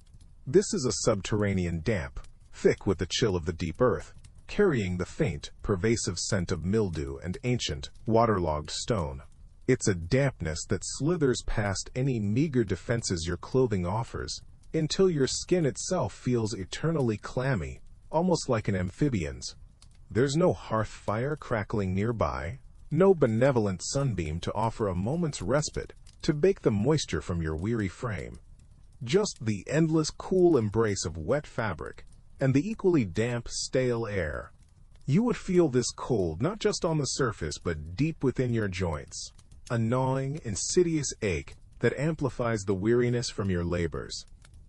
This is a subterranean damp, thick with the chill of the deep earth, carrying the faint, pervasive scent of mildew and ancient, waterlogged stone. It's a dampness that slithers past any meager defenses your clothing offers, until your skin itself feels eternally clammy, almost like an amphibian's. There's no hearth fire crackling nearby, no benevolent sunbeam to offer a moment's respite, to bake the moisture from your weary frame. Just the endless cool embrace of wet fabric, and the equally damp, stale air. You would feel this cold not just on the surface, but deep within your joints. A gnawing, insidious ache that amplifies the weariness from your labors.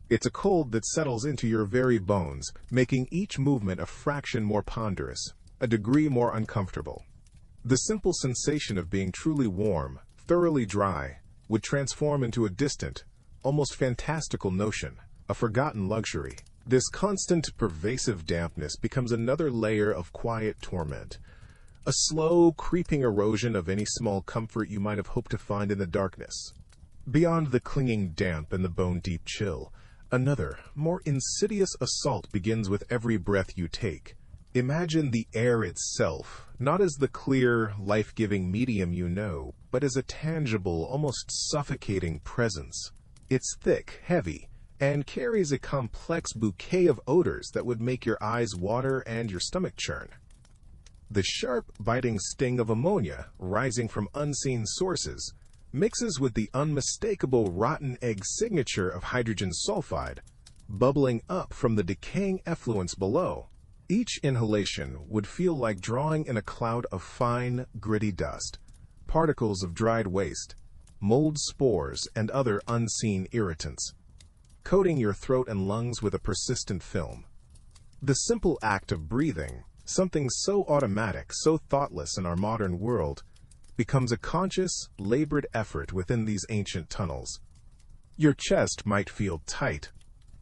It's a cold that settles into your very bones, making each movement a fraction more ponderous, a degree more uncomfortable. The simple sensation of being truly warm, thoroughly dry, would transform into a distant, almost fantastical notion, a forgotten luxury. This constant, pervasive dampness becomes another layer of quiet torment, a slow, creeping erosion of any small comfort you might have hoped to find in the darkness. Beyond the clinging damp and the bone-deep chill, another, more insidious assault begins with every breath you take. Imagine the air itself, not as the clear, life-giving medium you know, but as a tangible, almost suffocating presence. It's thick, heavy, and carries a complex bouquet of odors that would make your eyes water and your stomach churn. The sharp, biting sting of ammonia, rising from unseen sources, mixes with the unmistakable rotten egg signature of hydrogen sulfide, bubbling up from the decaying effluents below. Each inhalation would feel like drawing in a cloud of fine, gritty dust, particles of dried waste, mold spores, and other unseen irritants, coating your throat and lungs with a persistent film. The simple act of breathing, something so automatic, so thoughtless in our modern world, becomes a conscious, labored effort within these ancient tunnels. Your chest might feel tight,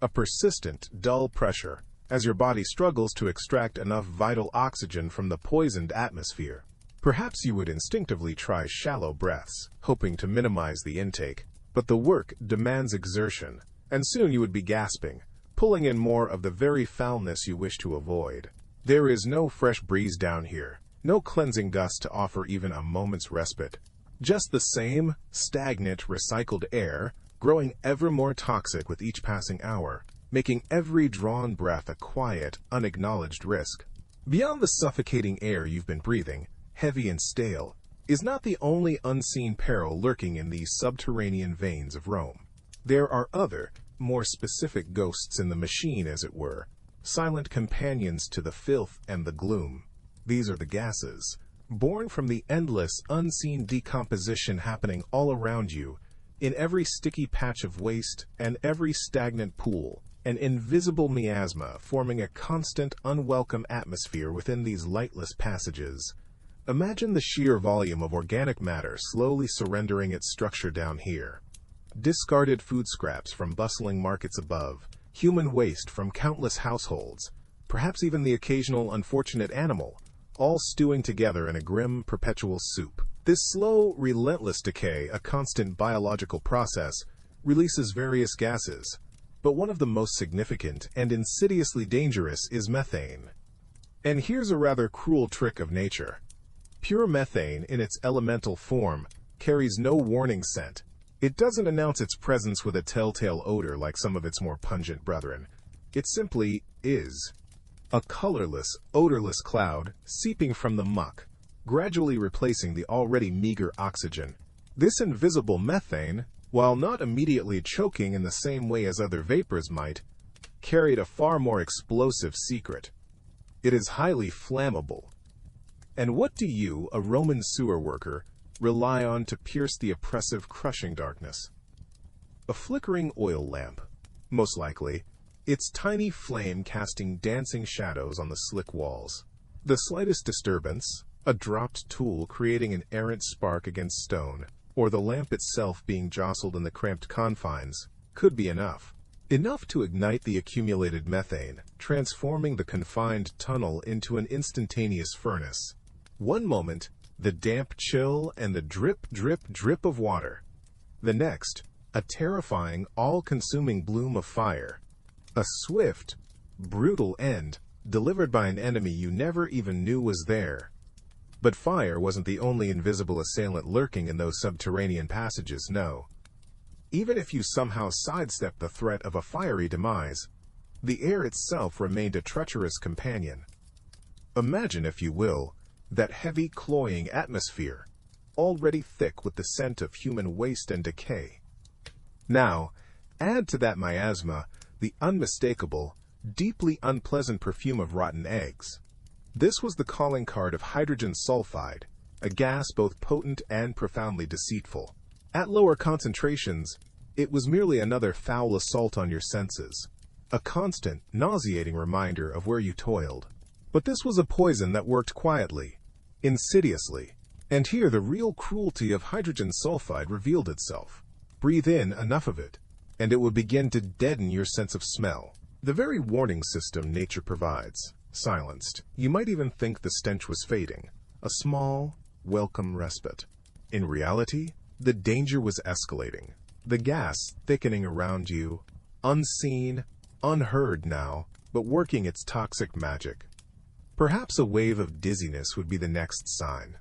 a persistent, dull pressure, as your body struggles to extract enough vital oxygen from the poisoned atmosphere. Perhaps you would instinctively try shallow breaths, hoping to minimize the intake, but the work demands exertion, and soon you would be gasping, pulling in more of the very foulness you wish to avoid. There is no fresh breeze down here, no cleansing dust to offer even a moment's respite. Just the same, stagnant, recycled air, growing ever more toxic with each passing hour, making every drawn breath a quiet, unacknowledged risk. Beyond the suffocating air you've been breathing, heavy and stale, is not the only unseen peril lurking in these subterranean veins of Rome. There are other, more specific ghosts in the machine, as it were, silent companions to the filth and the gloom. These are the gases, born from the endless, unseen decomposition happening all around you, in every sticky patch of waste and every stagnant pool, an invisible miasma forming a constant, unwelcome atmosphere within these lightless passages. Imagine the sheer volume of organic matter slowly surrendering its structure down here. Discarded food scraps from bustling markets above, human waste from countless households, perhaps even the occasional unfortunate animal, all stewing together in a grim, perpetual soup. This slow, relentless decay, a constant biological process, releases various gases, but one of the most significant and insidiously dangerous is methane. And here's a rather cruel trick of nature. Pure methane, in its elemental form, carries no warning scent. It doesn't announce its presence with a telltale odor like some of its more pungent brethren. It simply is. A colorless, odorless cloud seeping from the muck, gradually replacing the already meager oxygen. This invisible methane, while not immediately choking in the same way as other vapors might, carried a far more explosive secret. It is highly flammable. And what do you, a Roman sewer worker, rely on to pierce the oppressive, crushing darkness? A flickering oil lamp, most likely, its tiny flame casting dancing shadows on the slick walls. The slightest disturbance, a dropped tool creating an errant spark against stone, or the lamp itself being jostled in the cramped confines, could be enough. Enough to ignite the accumulated methane, transforming the confined tunnel into an instantaneous furnace. One moment, the damp chill and the drip, drip, drip of water. The next, a terrifying, all-consuming bloom of fire. A swift, brutal end, delivered by an enemy you never even knew was there. But fire wasn't the only invisible assailant lurking in those subterranean passages, no. Even if you somehow sidestepped the threat of a fiery demise, the air itself remained a treacherous companion. Imagine, if you will, that heavy, cloying atmosphere, already thick with the scent of human waste and decay. Now, add to that miasma the unmistakable, deeply unpleasant perfume of rotten eggs. This was the calling card of hydrogen sulfide, a gas both potent and profoundly deceitful. At lower concentrations, it was merely another foul assault on your senses, a constant, nauseating reminder of where you toiled. But this was a poison that worked quietly, insidiously, and here the real cruelty of hydrogen sulfide revealed itself. Breathe in enough of it, and it would begin to deaden your sense of smell. The very warning system nature provides, silenced, you might even think the stench was fading, a small, welcome respite. In reality, the danger was escalating, the gas thickening around you, unseen, unheard now, but working its toxic magic. Perhaps a wave of dizziness would be the next sign.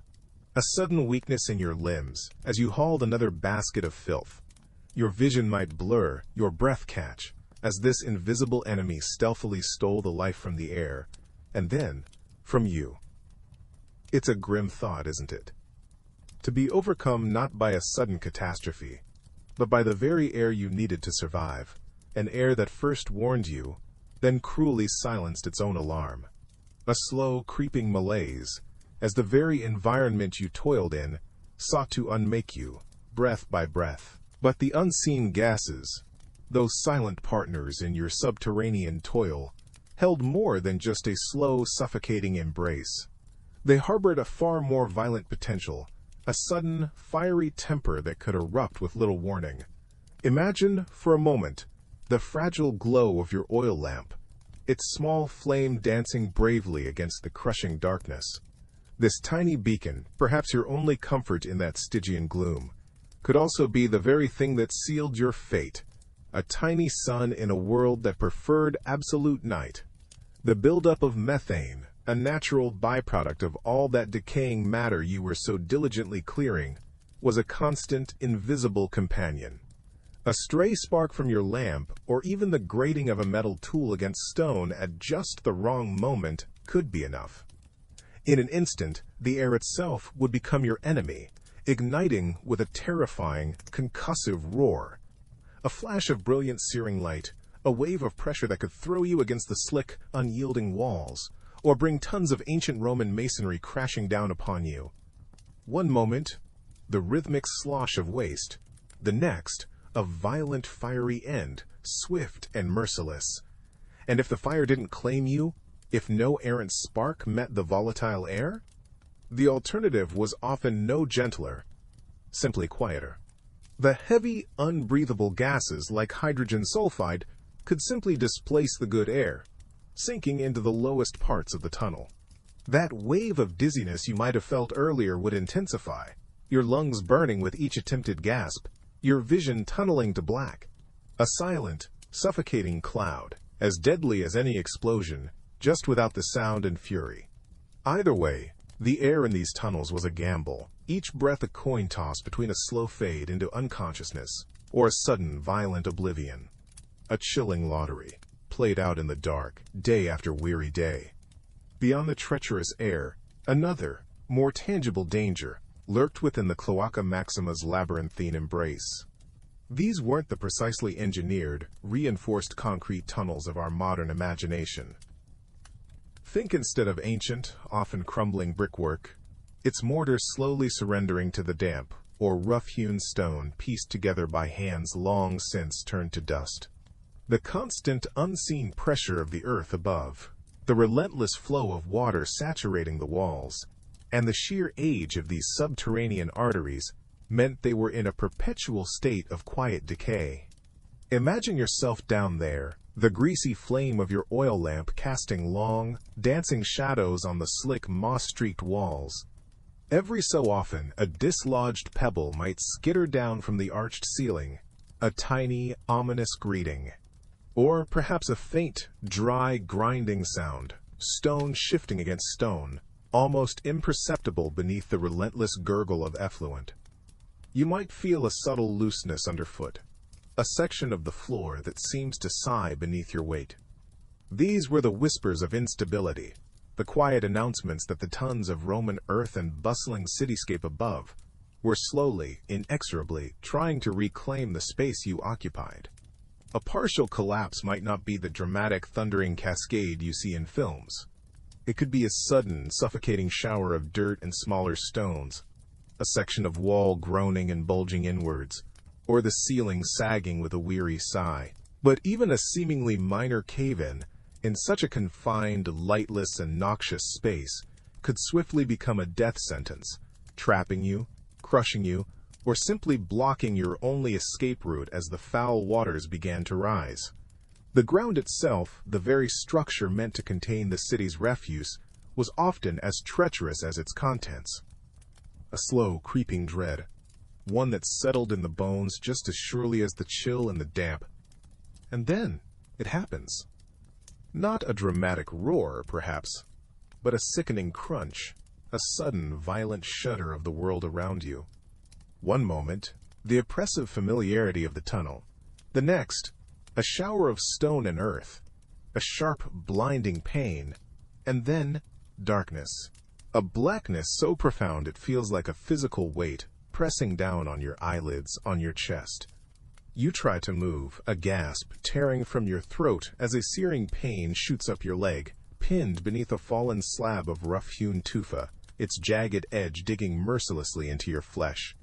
A sudden weakness in your limbs as you hauled another basket of filth. Your vision might blur, your breath catch, as this invisible enemy stealthily stole the life from the air, and then, from you. It's a grim thought, isn't it? To be overcome not by a sudden catastrophe, but by the very air you needed to survive, an air that first warned you, then cruelly silenced its own alarm. A slow, creeping malaise, as the very environment you toiled in sought to unmake you, breath by breath. But the unseen gases, those silent partners in your subterranean toil, held more than just a slow, suffocating embrace. They harbored a far more violent potential, a sudden, fiery temper that could erupt with little warning. Imagine, for a moment, the fragile glow of your oil lamp, its small flame dancing bravely against the crushing darkness. This tiny beacon, perhaps your only comfort in that Stygian gloom, could also be the very thing that sealed your fate, a tiny sun in a world that preferred absolute night. The buildup of methane, a natural byproduct of all that decaying matter you were so diligently clearing, was a constant, invisible companion. A stray spark from your lamp, or even the grating of a metal tool against stone at just the wrong moment, could be enough. In an instant, the air itself would become your enemy, igniting with a terrifying, concussive roar. A flash of brilliant searing light, a wave of pressure that could throw you against the slick, unyielding walls, or bring tons of ancient Roman masonry crashing down upon you. One moment, the rhythmic slosh of waste. The next, a violent, fiery end, swift and merciless. And if the fire didn't claim you, if no errant spark met the volatile air, the alternative was often no gentler, simply quieter. The heavy, unbreathable gases like hydrogen sulfide could simply displace the good air, sinking into the lowest parts of the tunnel. That wave of dizziness you might have felt earlier would intensify, your lungs burning with each attempted gasp, your vision tunneling to black. A silent, suffocating cloud, as deadly as any explosion, just without the sound and fury. Either way, the air in these tunnels was a gamble, each breath a coin toss between a slow fade into unconsciousness or a sudden, violent oblivion. A chilling lottery, played out in the dark, day after weary day. Beyond the treacherous air, another, more tangible danger lurked within the Cloaca Maxima's labyrinthine embrace. These weren't the precisely engineered, reinforced concrete tunnels of our modern imagination. Think instead of ancient, often crumbling brickwork, its mortar slowly surrendering to the damp, or rough-hewn stone pieced together by hands long since turned to dust. The constant, unseen pressure of the earth above, the relentless flow of water saturating the walls, and the sheer age of these subterranean arteries meant they were in a perpetual state of quiet decay. Imagine yourself down there, the greasy flame of your oil lamp casting long, dancing shadows on the slick, moss-streaked walls. Every so often, a dislodged pebble might skitter down from the arched ceiling, a tiny, ominous greeting. Or perhaps a faint, dry, grinding sound, stone shifting against stone, almost imperceptible beneath the relentless gurgle of effluent. You might feel a subtle looseness underfoot, a section of the floor that seems to sigh beneath your weight. These were the whispers of instability, the quiet announcements that the tons of Roman earth and bustling cityscape above were slowly, inexorably trying to reclaim the space you occupied. A partial collapse might not be the dramatic, thundering cascade you see in films. It could be a sudden, suffocating shower of dirt and smaller stones, a section of wall groaning and bulging inwards, or the ceiling sagging with a weary sigh. But even a seemingly minor cave-in, in such a confined, lightless, and noxious space, could swiftly become a death sentence, trapping you, crushing you, or simply blocking your only escape route as the foul waters began to rise. The ground itself, the very structure meant to contain the city's refuse, was often as treacherous as its contents. A slow, creeping dread, one that settled in the bones just as surely as the chill and the damp. And then, it happens. Not a dramatic roar, perhaps, but a sickening crunch, a sudden, violent shudder of the world around you. One moment, the oppressive familiarity of the tunnel. The next, a shower of stone and earth, a sharp, blinding pain, and then darkness. A blackness so profound it feels like a physical weight pressing down on your eyelids, on your chest. You try to move, a gasp tearing from your throat as a searing pain shoots up your leg, pinned beneath a fallen slab of rough-hewn tufa, its jagged edge digging mercilessly into your flesh.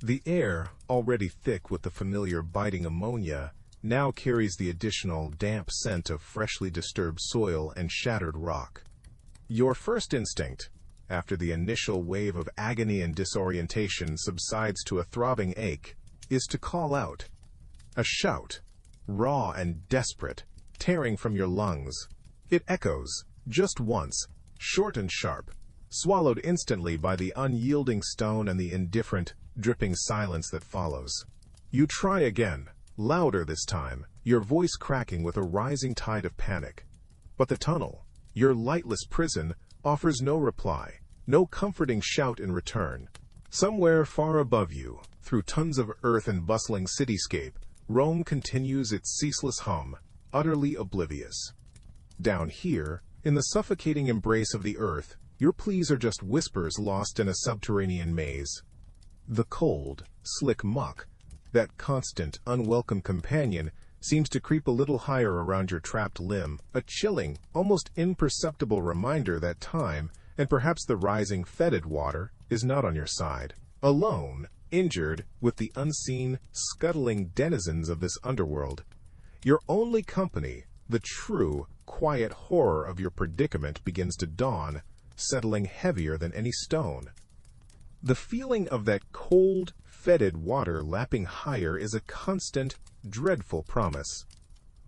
The air, already thick with the familiar biting ammonia, now carries the additional damp scent of freshly disturbed soil and shattered rock. Your first instinct, after the initial wave of agony and disorientation subsides to a throbbing ache, is to call out. A shout, raw and desperate, tearing from your lungs. It echoes, just once, short and sharp, swallowed instantly by the unyielding stone and the indifferent, dripping silence that follows. You try again, louder this time, your voice cracking with a rising tide of panic. But the tunnel, your lightless prison, offers no reply, no comforting shout in return. Somewhere far above you, through tons of earth and bustling cityscape, Rome continues its ceaseless hum, utterly oblivious. Down here, in the suffocating embrace of the earth, your pleas are just whispers lost in a subterranean maze. The cold, slick muck, that constant, unwelcome companion, seems to creep a little higher around your trapped limb, a chilling, almost imperceptible reminder that time, and perhaps the rising fetid water, is not on your side. Alone, injured, with the unseen, scuttling denizens of this underworld. Your only company, the true, quiet horror of your predicament begins to dawn, settling heavier than any stone. The feeling of that cold, fetid water lapping higher is a constant, dreadful promise.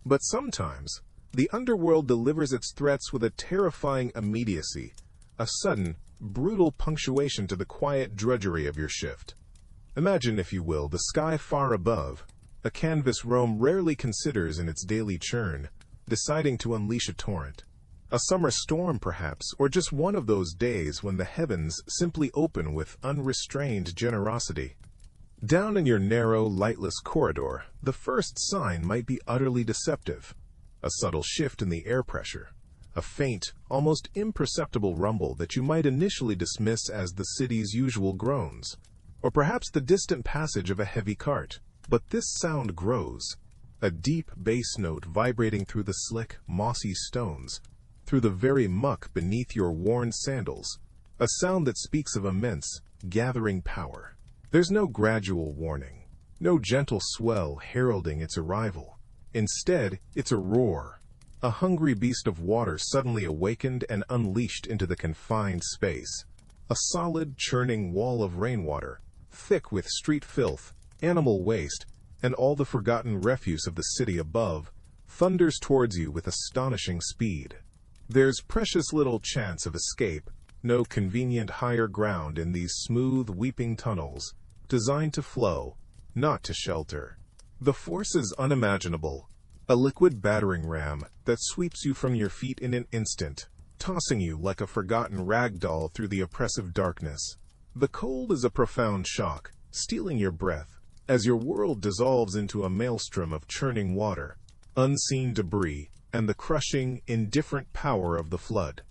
But sometimes, the underworld delivers its threats with a terrifying immediacy, a sudden, brutal punctuation to the quiet drudgery of your shift. Imagine, if you will, the sky far above, a canvas Rome rarely considers in its daily churn, deciding to unleash a torrent. A summer storm, perhaps, or just one of those days when the heavens simply open with unrestrained generosity. Down in your narrow, lightless corridor, the first sign might be utterly deceptive. A subtle shift in the air pressure, a faint, almost imperceptible rumble that you might initially dismiss as the city's usual groans, or perhaps the distant passage of a heavy cart. But this sound grows, a deep bass note vibrating through the slick, mossy stones, through the very muck beneath your worn sandals, a sound that speaks of immense, gathering power. There's no gradual warning, no gentle swell heralding its arrival. Instead, it's a roar, a hungry beast of water suddenly awakened and unleashed into the confined space. A solid, churning wall of rainwater, thick with street filth, animal waste, and all the forgotten refuse of the city above, thunders towards you with astonishing speed. There's precious little chance of escape, no convenient higher ground in these smooth, weeping tunnels, designed to flow, not to shelter. The force is unimaginable, a liquid battering ram that sweeps you from your feet in an instant, tossing you like a forgotten rag doll through the oppressive darkness. The cold is a profound shock, stealing your breath, as your world dissolves into a maelstrom of churning water, unseen debris, and the crushing, indifferent power of the flood.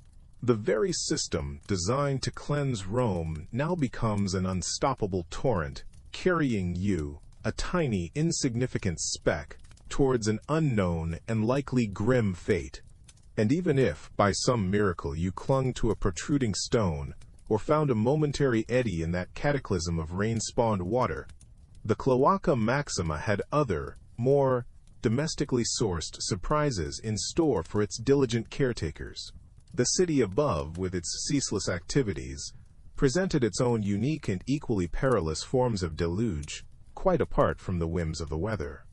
The very system designed to cleanse Rome now becomes an unstoppable torrent, carrying you, a tiny, insignificant speck, towards an unknown and likely grim fate. And even if, by some miracle, you clung to a protruding stone, or found a momentary eddy in that cataclysm of rain-spawned water, the Cloaca Maxima had other, more domestically sourced surprises in store for its diligent caretakers. The city above, with its ceaseless activities, presented its own unique and equally perilous forms of deluge, quite apart from the whims of the weather.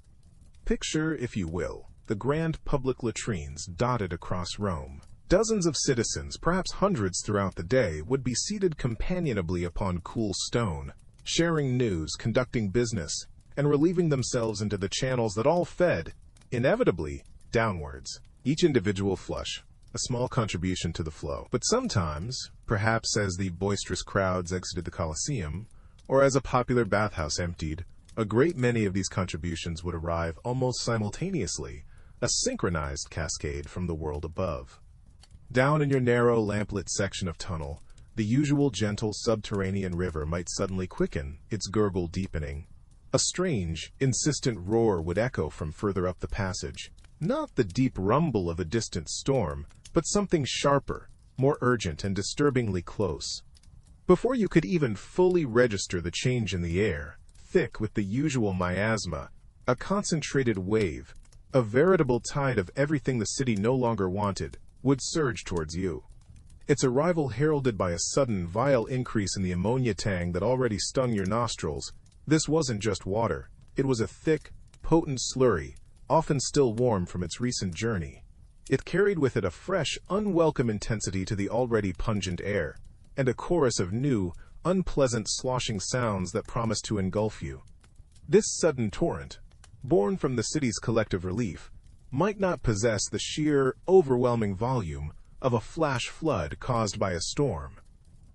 Picture, if you will, the grand public latrines dotted across Rome. Dozens of citizens, perhaps hundreds throughout the day, would be seated companionably upon cool stone, sharing news, conducting business, and relieving themselves into the channels that all fed, inevitably, downwards. Each individual flush, a small contribution to the flow. But sometimes, perhaps as the boisterous crowds exited the Colosseum, or as a popular bathhouse emptied, a great many of these contributions would arrive almost simultaneously, a synchronized cascade from the world above. Down in your narrow, lamplit section of tunnel, the usual gentle subterranean river might suddenly quicken, its gurgle deepening. A strange, insistent roar would echo from further up the passage. Not the deep rumble of a distant storm, but something sharper, more urgent and disturbingly close. Before you could even fully register the change in the air, thick with the usual miasma, a concentrated wave, a veritable tide of everything the city no longer wanted, would surge towards you. Its arrival heralded by a sudden, vile increase in the ammonia tang that already stung your nostrils. This wasn't just water. It was a thick, potent slurry, often still warm from its recent journey. It carried with it a fresh, unwelcome intensity to the already pungent air, and a chorus of new, unpleasant sloshing sounds that promised to engulf you. This sudden torrent, born from the city's collective relief, might not possess the sheer, overwhelming volume of a flash flood caused by a storm.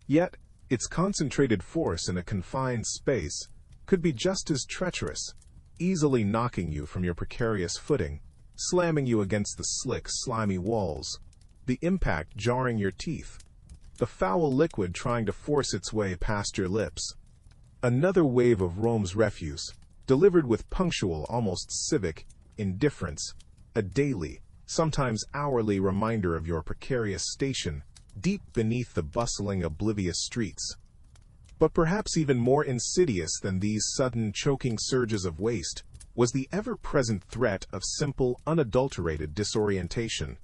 Yet, its concentrated force in a confined space could be just as treacherous, easily knocking you from your precarious footing, slamming you against the slick, slimy walls, the impact jarring your teeth, the foul liquid trying to force its way past your lips. Another wave of Rome's refuse, delivered with punctual, almost civic, indifference, a daily, sometimes hourly reminder of your precarious station deep beneath the bustling, oblivious streets. But perhaps even more insidious than these sudden, choking surges of waste was the ever-present threat of simple, unadulterated disorientation.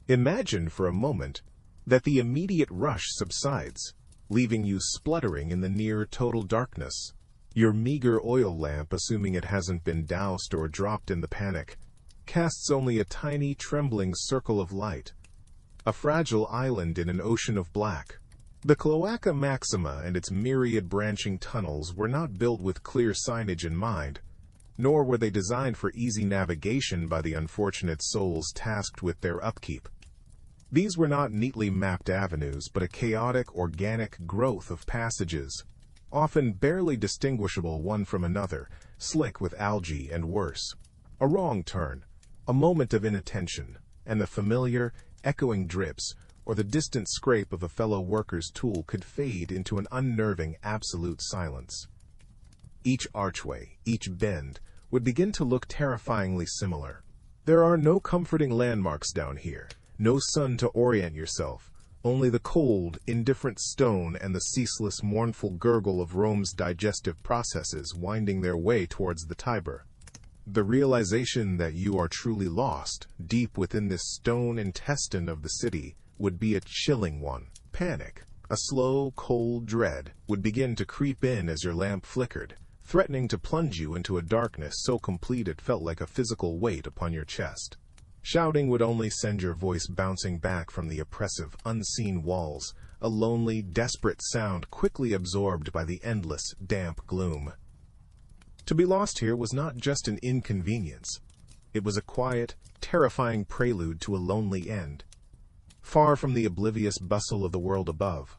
Imagine for a moment that the immediate rush subsides, leaving you spluttering in the near-total darkness. Your meager oil lamp, assuming it hasn't been doused or dropped in the panic, casts only a tiny, trembling circle of light, a fragile island in an ocean of black. The Cloaca Maxima and its myriad branching tunnels were not built with clear signage in mind, nor were they designed for easy navigation by the unfortunate souls tasked with their upkeep. These were not neatly mapped avenues, but a chaotic, organic growth of passages, often barely distinguishable one from another, slick with algae and worse. A wrong turn, a moment of inattention, and the familiar, echoing drips, or the distant scrape of a fellow worker's tool could fade into an unnerving absolute silence. Each archway, each bend, would begin to look terrifyingly similar. There are no comforting landmarks down here, no sun to orient yourself, only the cold, indifferent stone and the ceaseless, mournful gurgle of Rome's digestive processes winding their way towards the Tiber. The realization that you are truly lost, deep within this stone intestine of the city, would be a chilling one. Panic, a slow, cold dread, would begin to creep in as your lamp flickered, threatening to plunge you into a darkness so complete it felt like a physical weight upon your chest. Shouting would only send your voice bouncing back from the oppressive, unseen walls, a lonely, desperate sound quickly absorbed by the endless, damp gloom. To be lost here was not just an inconvenience. It was a quiet, terrifying prelude to a lonely end, far from the oblivious bustle of the world above.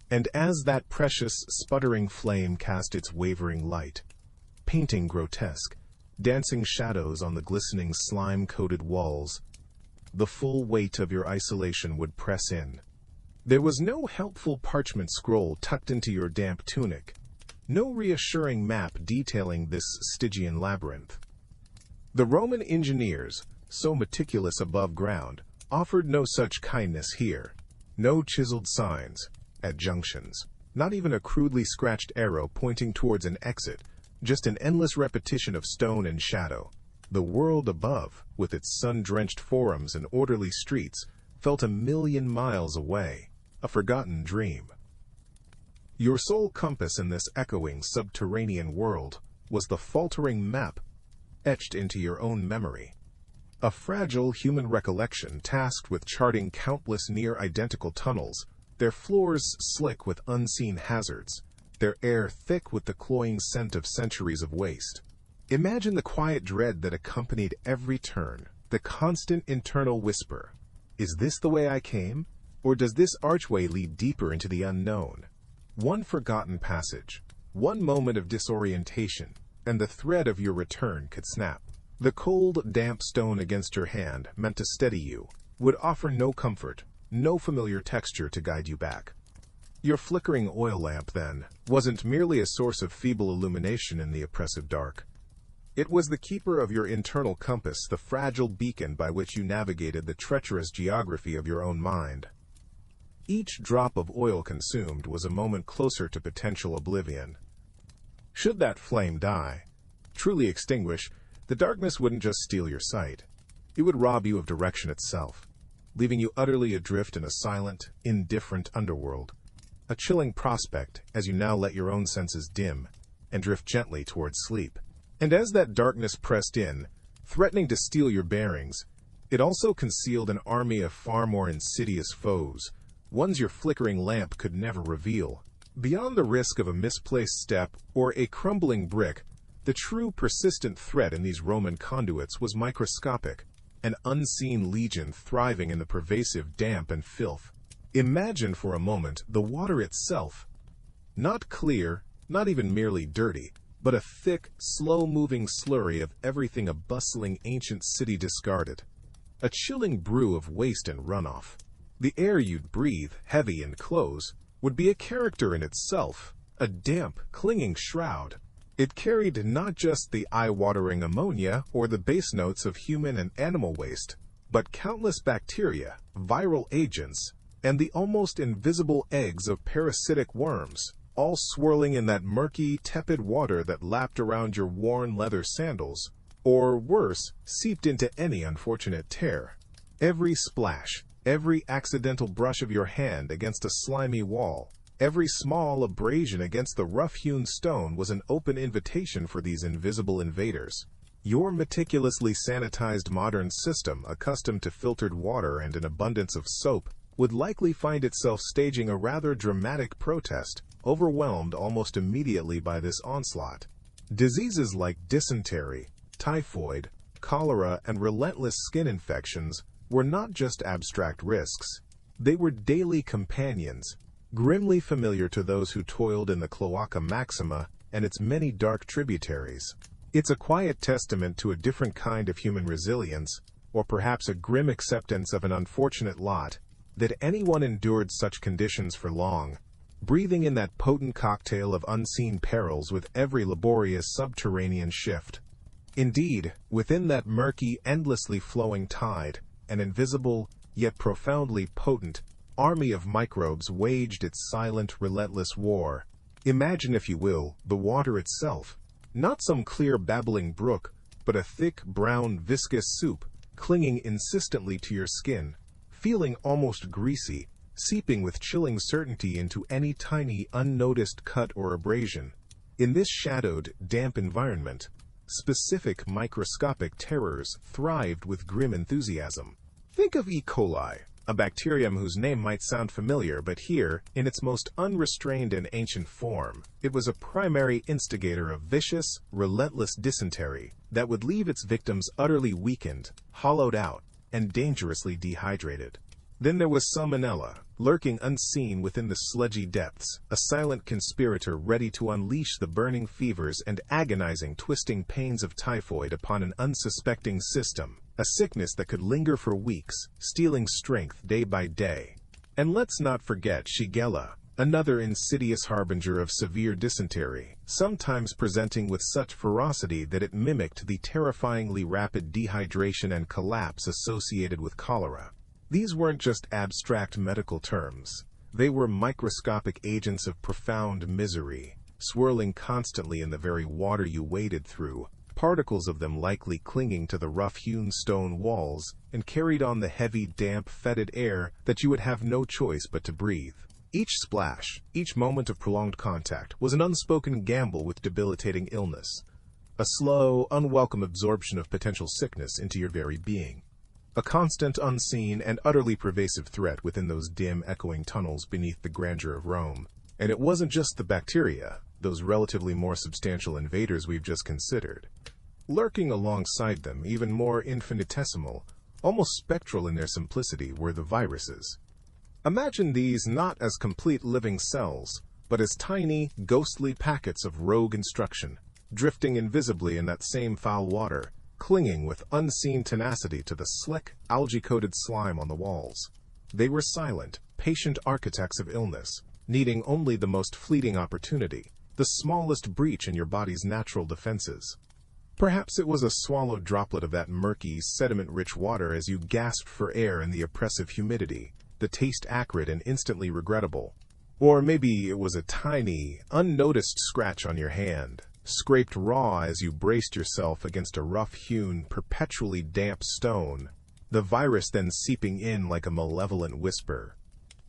And as that precious, sputtering flame cast its wavering light, painting grotesque, dancing shadows on the glistening slime-coated walls, the full weight of your isolation would press in. There was no helpful parchment scroll tucked into your damp tunic, no reassuring map detailing this Stygian labyrinth. The Roman engineers, so meticulous above ground, offered no such kindness here. No chiseled signs at junctions, not even a crudely scratched arrow pointing towards an exit, just an endless repetition of stone and shadow. The world above, with its sun-drenched forums and orderly streets, felt a million miles away, a forgotten dream. Your sole compass in this echoing subterranean world was the faltering map etched into your own memory. A fragile human recollection tasked with charting countless near-identical tunnels, their floors slick with unseen hazards, their air thick with the cloying scent of centuries of waste. Imagine the quiet dread that accompanied every turn, the constant internal whisper. Is this the way I came? Or does this archway lead deeper into the unknown? One forgotten passage, one moment of disorientation, and the thread of your return could snap. The cold, damp stone against your hand, meant to steady you, would offer no comfort, no familiar texture to guide you back. Your flickering oil lamp, then, wasn't merely a source of feeble illumination in the oppressive dark. It was the keeper of your internal compass, the fragile beacon by which you navigated the treacherous geography of your own mind. Each drop of oil consumed was a moment closer to potential oblivion. Should that flame die, truly extinguish, the darkness wouldn't just steal your sight. It would rob you of direction itself, leaving you utterly adrift in a silent, indifferent underworld. A chilling prospect as you now let your own senses dim and drift gently towards sleep. And as that darkness pressed in, threatening to steal your bearings, it also concealed an army of far more insidious foes, ones your flickering lamp could never reveal. Beyond the risk of a misplaced step or a crumbling brick, the true persistent threat in these Roman conduits was microscopic, an unseen legion thriving in the pervasive damp and filth. Imagine for a moment the water itself. Not clear, not even merely dirty, but a thick, slow-moving slurry of everything a bustling ancient city discarded. A chilling brew of waste and runoff. The air you'd breathe, heavy and close, would be a character in itself, a damp, clinging shroud. It carried not just the eye-watering ammonia or the base notes of human and animal waste, but countless bacteria, viral agents, and the almost invisible eggs of parasitic worms, all swirling in that murky, tepid water that lapped around your worn leather sandals, or worse, seeped into any unfortunate tear. Every splash, every accidental brush of your hand against a slimy wall, every small abrasion against the rough-hewn stone was an open invitation for these invisible invaders. Your meticulously sanitized modern system, accustomed to filtered water and an abundance of soap, would likely find itself staging a rather dramatic protest, overwhelmed almost immediately by this onslaught. Diseases like dysentery, typhoid, cholera, and relentless skin infections were not just abstract risks. They were daily companions, grimly familiar to those who toiled in the Cloaca Maxima and its many dark tributaries. It's a quiet testament to a different kind of human resilience, or perhaps a grim acceptance of an unfortunate lot, that anyone endured such conditions for long, breathing in that potent cocktail of unseen perils with every laborious subterranean shift. Indeed, within that murky, endlessly flowing tide, an invisible, yet profoundly potent, army of microbes waged its silent, relentless war. Imagine, if you will, the water itself. Not some clear, babbling brook, but a thick, brown, viscous soup, clinging insistently to your skin, feeling almost greasy, seeping with chilling certainty into any tiny, unnoticed cut or abrasion. In this shadowed, damp environment, specific microscopic terrors thrived with grim enthusiasm. Think of E. coli, a bacterium whose name might sound familiar, but here, in its most unrestrained and ancient form, it was a primary instigator of vicious, relentless dysentery that would leave its victims utterly weakened, hollowed out, and dangerously dehydrated. Then there was Salmonella, lurking unseen within the sludgy depths, a silent conspirator ready to unleash the burning fevers and agonizing twisting pains of typhoid upon an unsuspecting system, a sickness that could linger for weeks, stealing strength day by day. And let's not forget Shigella, another insidious harbinger of severe dysentery, sometimes presenting with such ferocity that it mimicked the terrifyingly rapid dehydration and collapse associated with cholera. These weren't just abstract medical terms. They were microscopic agents of profound misery, swirling constantly in the very water you waded through, particles of them likely clinging to the rough-hewn stone walls, and carried on the heavy, damp, fetid air that you would have no choice but to breathe. Each splash, each moment of prolonged contact, was an unspoken gamble with debilitating illness, a slow, unwelcome absorption of potential sickness into your very being. A constant, unseen, and utterly pervasive threat within those dim, echoing tunnels beneath the grandeur of Rome. And it wasn't just the bacteria, those relatively more substantial invaders we've just considered. Lurking alongside them, even more infinitesimal, almost spectral in their simplicity, were the viruses. Imagine these not as complete living cells, but as tiny, ghostly packets of rogue instruction, drifting invisibly in that same foul water, clinging with unseen tenacity to the slick, algae-coated slime on the walls. They were silent, patient architects of illness, needing only the most fleeting opportunity, the smallest breach in your body's natural defenses. Perhaps it was a swallowed droplet of that murky, sediment-rich water as you gasped for air in the oppressive humidity, the taste acrid and instantly regrettable. Or maybe it was a tiny, unnoticed scratch on your hand, scraped raw as you braced yourself against a rough-hewn, perpetually damp stone, the virus then seeping in like a malevolent whisper.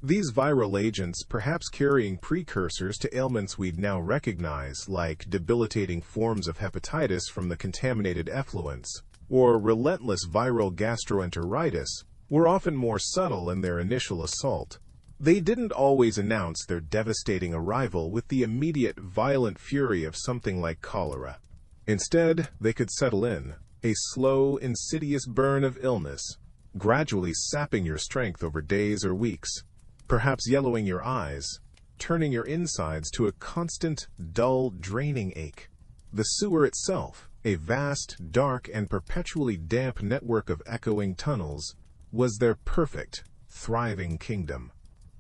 These viral agents, perhaps carrying precursors to ailments we'd now recognize, like debilitating forms of hepatitis from the contaminated effluents, or relentless viral gastroenteritis, were often more subtle in their initial assault. They didn't always announce their devastating arrival with the immediate violent fury of something like cholera. Instead, they could settle in, a slow, insidious burn of illness, gradually sapping your strength over days or weeks, perhaps yellowing your eyes, turning your insides to a constant, dull, draining ache. The sewer itself, a vast, dark, and perpetually damp network of echoing tunnels, was their perfect, thriving kingdom.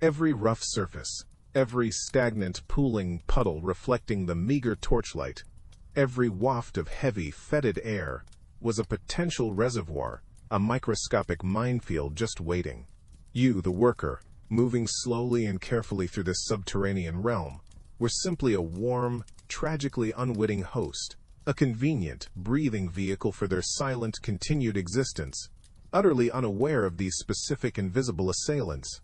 Every rough surface, every stagnant, pooling puddle reflecting the meager torchlight, every waft of heavy, fetid air, was a potential reservoir, a microscopic minefield just waiting. You, the worker, moving slowly and carefully through this subterranean realm, were simply a warm, tragically unwitting host, a convenient, breathing vehicle for their silent, continued existence, utterly unaware of these specific invisible assailants.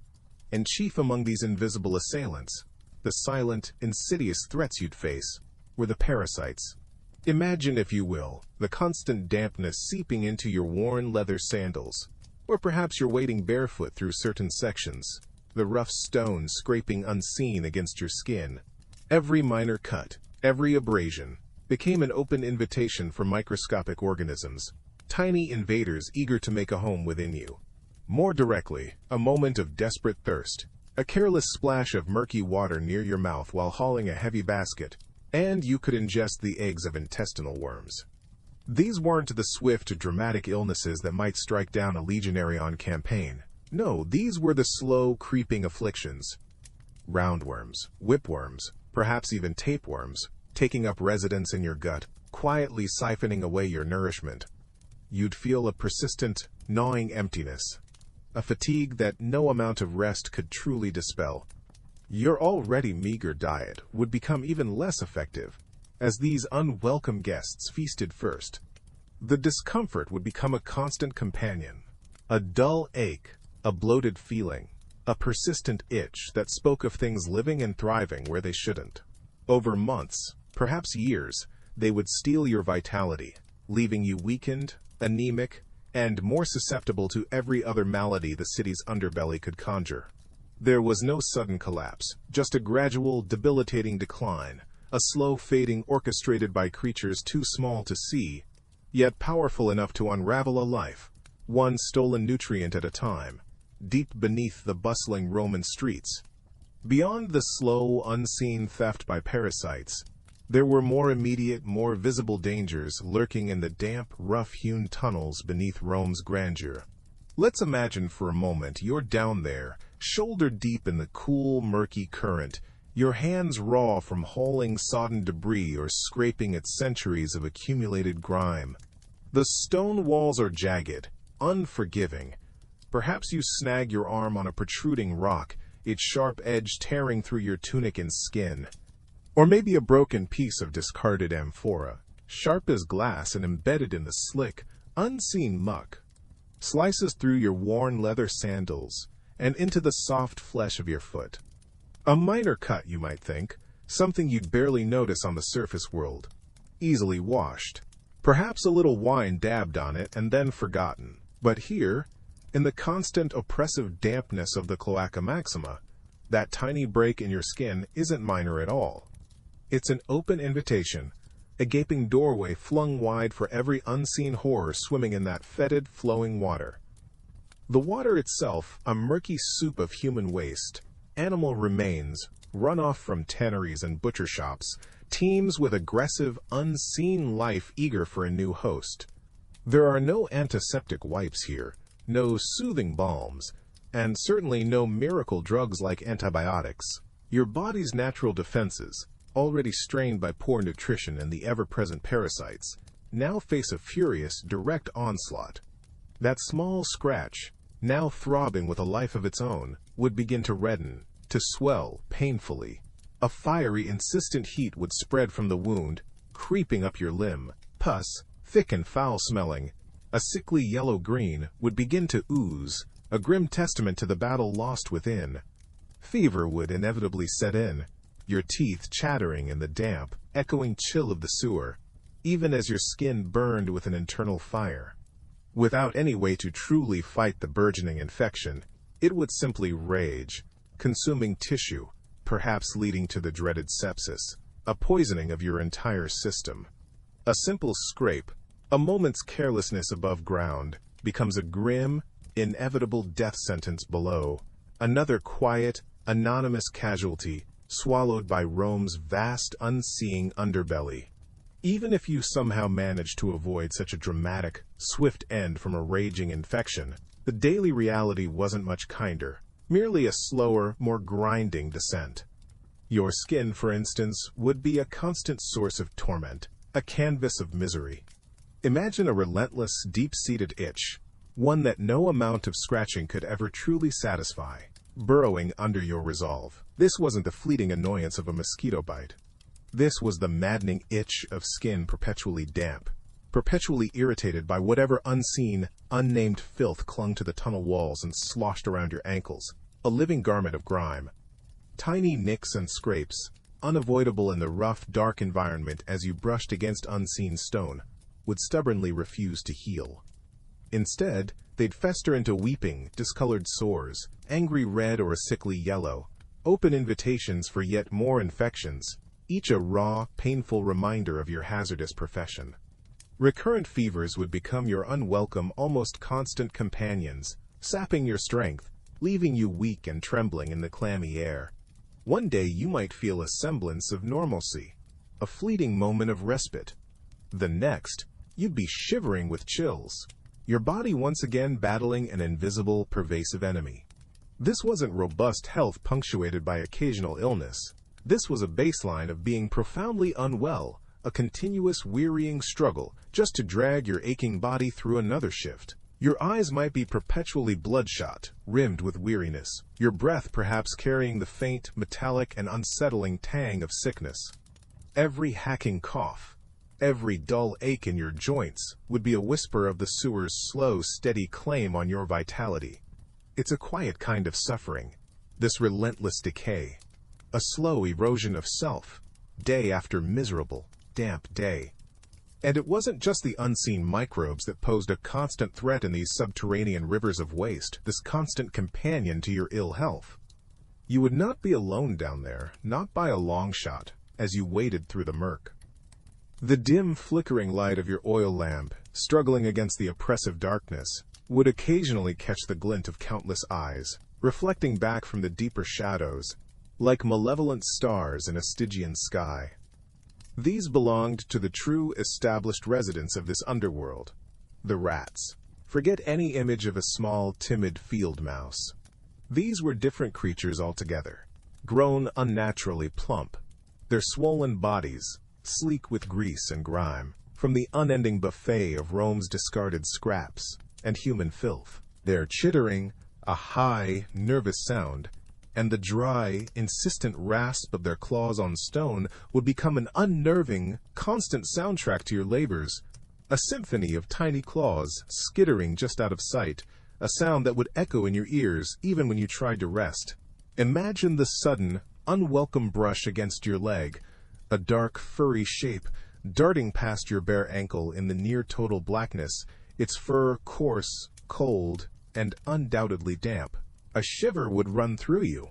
And chief among these invisible assailants, the silent, insidious threats you'd face, were the parasites. Imagine, if you will, the constant dampness seeping into your worn leather sandals, or perhaps you're wading barefoot through certain sections, the rough stone scraping unseen against your skin. Every minor cut, every abrasion, became an open invitation for microscopic organisms, tiny invaders eager to make a home within you. More directly, a moment of desperate thirst, a careless splash of murky water near your mouth while hauling a heavy basket, and you could ingest the eggs of intestinal worms. These weren't the swift, dramatic illnesses that might strike down a legionary on campaign. No, these were the slow, creeping afflictions. Roundworms, whipworms, perhaps even tapeworms, taking up residence in your gut, quietly siphoning away your nourishment. You'd feel a persistent, gnawing emptiness, a fatigue that no amount of rest could truly dispel. Your already meager diet would become even less effective, as these unwelcome guests feasted first. The discomfort would become a constant companion, a dull ache, a bloated feeling, a persistent itch that spoke of things living and thriving where they shouldn't. Over months, perhaps years, they would steal your vitality, leaving you weakened, anemic, and more susceptible to every other malady the city's underbelly could conjure. There was no sudden collapse, just a gradual, debilitating decline, a slow fading orchestrated by creatures too small to see, yet powerful enough to unravel a life, one stolen nutrient at a time, deep beneath the bustling Roman streets. Beyond the slow, unseen theft by parasites, there were more immediate, more visible dangers lurking in the damp, rough-hewn tunnels beneath Rome's grandeur. Let's imagine for a moment you're down there, shoulder-deep in the cool, murky current, your hands raw from hauling sodden debris or scraping at centuries of accumulated grime. The stone walls are jagged, unforgiving. Perhaps you snag your arm on a protruding rock, its sharp edge tearing through your tunic and skin. Or maybe a broken piece of discarded amphora, sharp as glass and embedded in the slick, unseen muck, slices through your worn leather sandals and into the soft flesh of your foot. A minor cut, you might think, something you'd barely notice on the surface world, easily washed. Perhaps a little wine dabbed on it and then forgotten. But here, in the constant oppressive dampness of the cloaca maxima, that tiny break in your skin isn't minor at all. It's an open invitation, a gaping doorway flung wide for every unseen horror swimming in that fetid, flowing water. The water itself, a murky soup of human waste, animal remains, runoff from tanneries and butcher shops, teems with aggressive, unseen life eager for a new host. There are no antiseptic wipes here, no soothing balms, and certainly no miracle drugs like antibiotics. Your body's natural defenses, already strained by poor nutrition and the ever-present parasites, now face a furious, direct onslaught. That small scratch, now throbbing with a life of its own, would begin to redden, to swell painfully. A fiery, insistent heat would spread from the wound, creeping up your limb. Pus, thick and foul-smelling, a sickly yellow-green, would begin to ooze, a grim testament to the battle lost within. Fever would inevitably set in, your teeth chattering in the damp, echoing chill of the sewer, even as your skin burned with an internal fire. Without any way to truly fight the burgeoning infection, it would simply rage, consuming tissue, perhaps leading to the dreaded sepsis, a poisoning of your entire system. A simple scrape, a moment's carelessness above ground, becomes a grim, inevitable death sentence below, another quiet, anonymous casualty swallowed by Rome's vast, unseeing underbelly. Even if you somehow manage to avoid such a dramatic, swift end from a raging infection, the daily reality wasn't much kinder, merely a slower, more grinding descent. Your skin, for instance, would be a constant source of torment, a canvas of misery. Imagine a relentless, deep-seated itch, one that no amount of scratching could ever truly satisfy, burrowing under your resolve. This wasn't the fleeting annoyance of a mosquito bite. This was the maddening itch of skin perpetually damp, perpetually irritated by whatever unseen, unnamed filth clung to the tunnel walls and sloshed around your ankles, a living garment of grime. Tiny nicks and scrapes, unavoidable in the rough, dark environment as you brushed against unseen stone, would stubbornly refuse to heal. Instead, they'd fester into weeping, discolored sores, angry red or a sickly yellow, open invitations for yet more infections, each a raw, painful reminder of your hazardous profession. Recurrent fevers would become your unwelcome, almost constant companions, sapping your strength, leaving you weak and trembling in the clammy air. One day you might feel a semblance of normalcy, a fleeting moment of respite. The next, you'd be shivering with chills, your body once again battling an invisible, pervasive enemy. This wasn't robust health punctuated by occasional illness. This was a baseline of being profoundly unwell, a continuous wearying struggle just to drag your aching body through another shift. Your eyes might be perpetually bloodshot, rimmed with weariness, your breath perhaps carrying the faint, metallic, and unsettling tang of sickness. Every hacking cough, every dull ache in your joints would be a whisper of the sewer's slow, steady claim on your vitality. It's a quiet kind of suffering, this relentless decay, a slow erosion of self, day after miserable, damp day. And it wasn't just the unseen microbes that posed a constant threat in these subterranean rivers of waste, this constant companion to your ill health. You would not be alone down there, not by a long shot, as you waded through the murk. The dim, flickering light of your oil lamp, struggling against the oppressive darkness, would occasionally catch the glint of countless eyes, reflecting back from the deeper shadows, like malevolent stars in a Stygian sky. These belonged to the true established residents of this underworld, the rats. Forget any image of a small, timid field mouse. These were different creatures altogether, grown unnaturally plump, their swollen bodies, sleek with grease and grime, from the unending buffet of Rome's discarded scraps and human filth. Their chittering, a high, nervous sound, and the dry, insistent rasp of their claws on stone would become an unnerving, constant soundtrack to your labors, a symphony of tiny claws skittering just out of sight, a sound that would echo in your ears even when you tried to rest. Imagine the sudden, unwelcome brush against your leg, a dark, furry shape darting past your bare ankle in the near-total blackness, its fur coarse, cold, and undoubtedly damp. A shiver would run through you,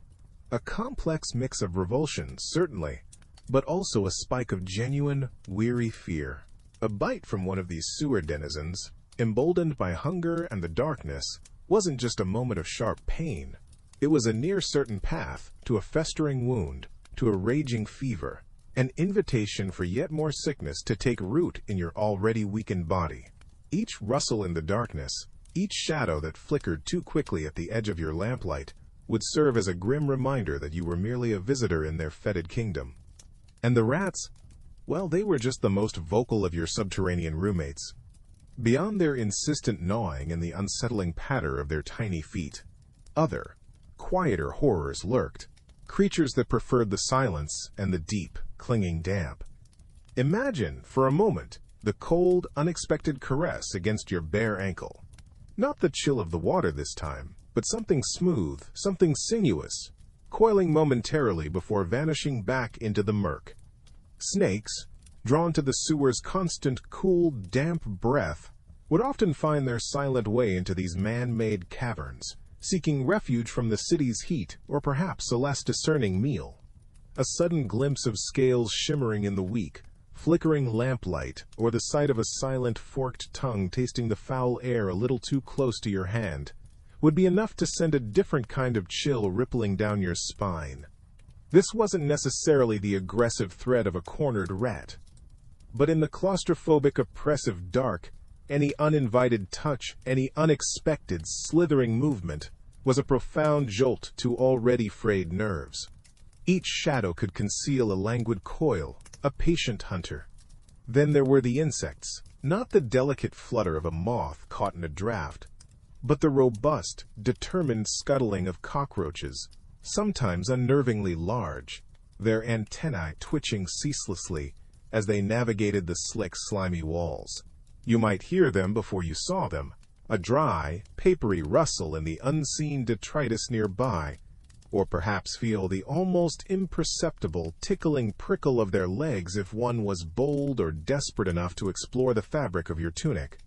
a complex mix of revulsion, certainly, but also a spike of genuine, weary fear. A bite from one of these sewer denizens, emboldened by hunger and the darkness, wasn't just a moment of sharp pain. It was a near certain path to a festering wound, to a raging fever, an invitation for yet more sickness to take root in your already weakened body. Each rustle in the darkness, each shadow that flickered too quickly at the edge of your lamplight, would serve as a grim reminder that you were merely a visitor in their fetid kingdom. And the rats, well, they were just the most vocal of your subterranean roommates. Beyond their insistent gnawing and the unsettling patter of their tiny feet, other, quieter horrors lurked, creatures that preferred the silence and the deep, clinging damp. Imagine, for a moment, the cold, unexpected caress against your bare ankle. Not the chill of the water this time, but something smooth, something sinuous, coiling momentarily before vanishing back into the murk. Snakes, drawn to the sewer's constant, cool, damp breath, would often find their silent way into these man-made caverns, seeking refuge from the city's heat or perhaps a less discerning meal. A sudden glimpse of scales shimmering in the weak, flickering lamplight, or the sight of a silent, forked tongue tasting the foul air a little too close to your hand, would be enough to send a different kind of chill rippling down your spine. This wasn't necessarily the aggressive threat of a cornered rat, but in the claustrophobic, oppressive dark, any uninvited touch, any unexpected, slithering movement, was a profound jolt to already frayed nerves. Each shadow could conceal a languid coil, a patient hunter. Then there were the insects, not the delicate flutter of a moth caught in a draft, but the robust, determined scuttling of cockroaches, sometimes unnervingly large, their antennae twitching ceaselessly as they navigated the slick, slimy walls. You might hear them before you saw them, a dry, papery rustle in the unseen detritus nearby, or perhaps feel the almost imperceptible tickling prickle of their legs if one was bold or desperate enough to explore the fabric of your tunic.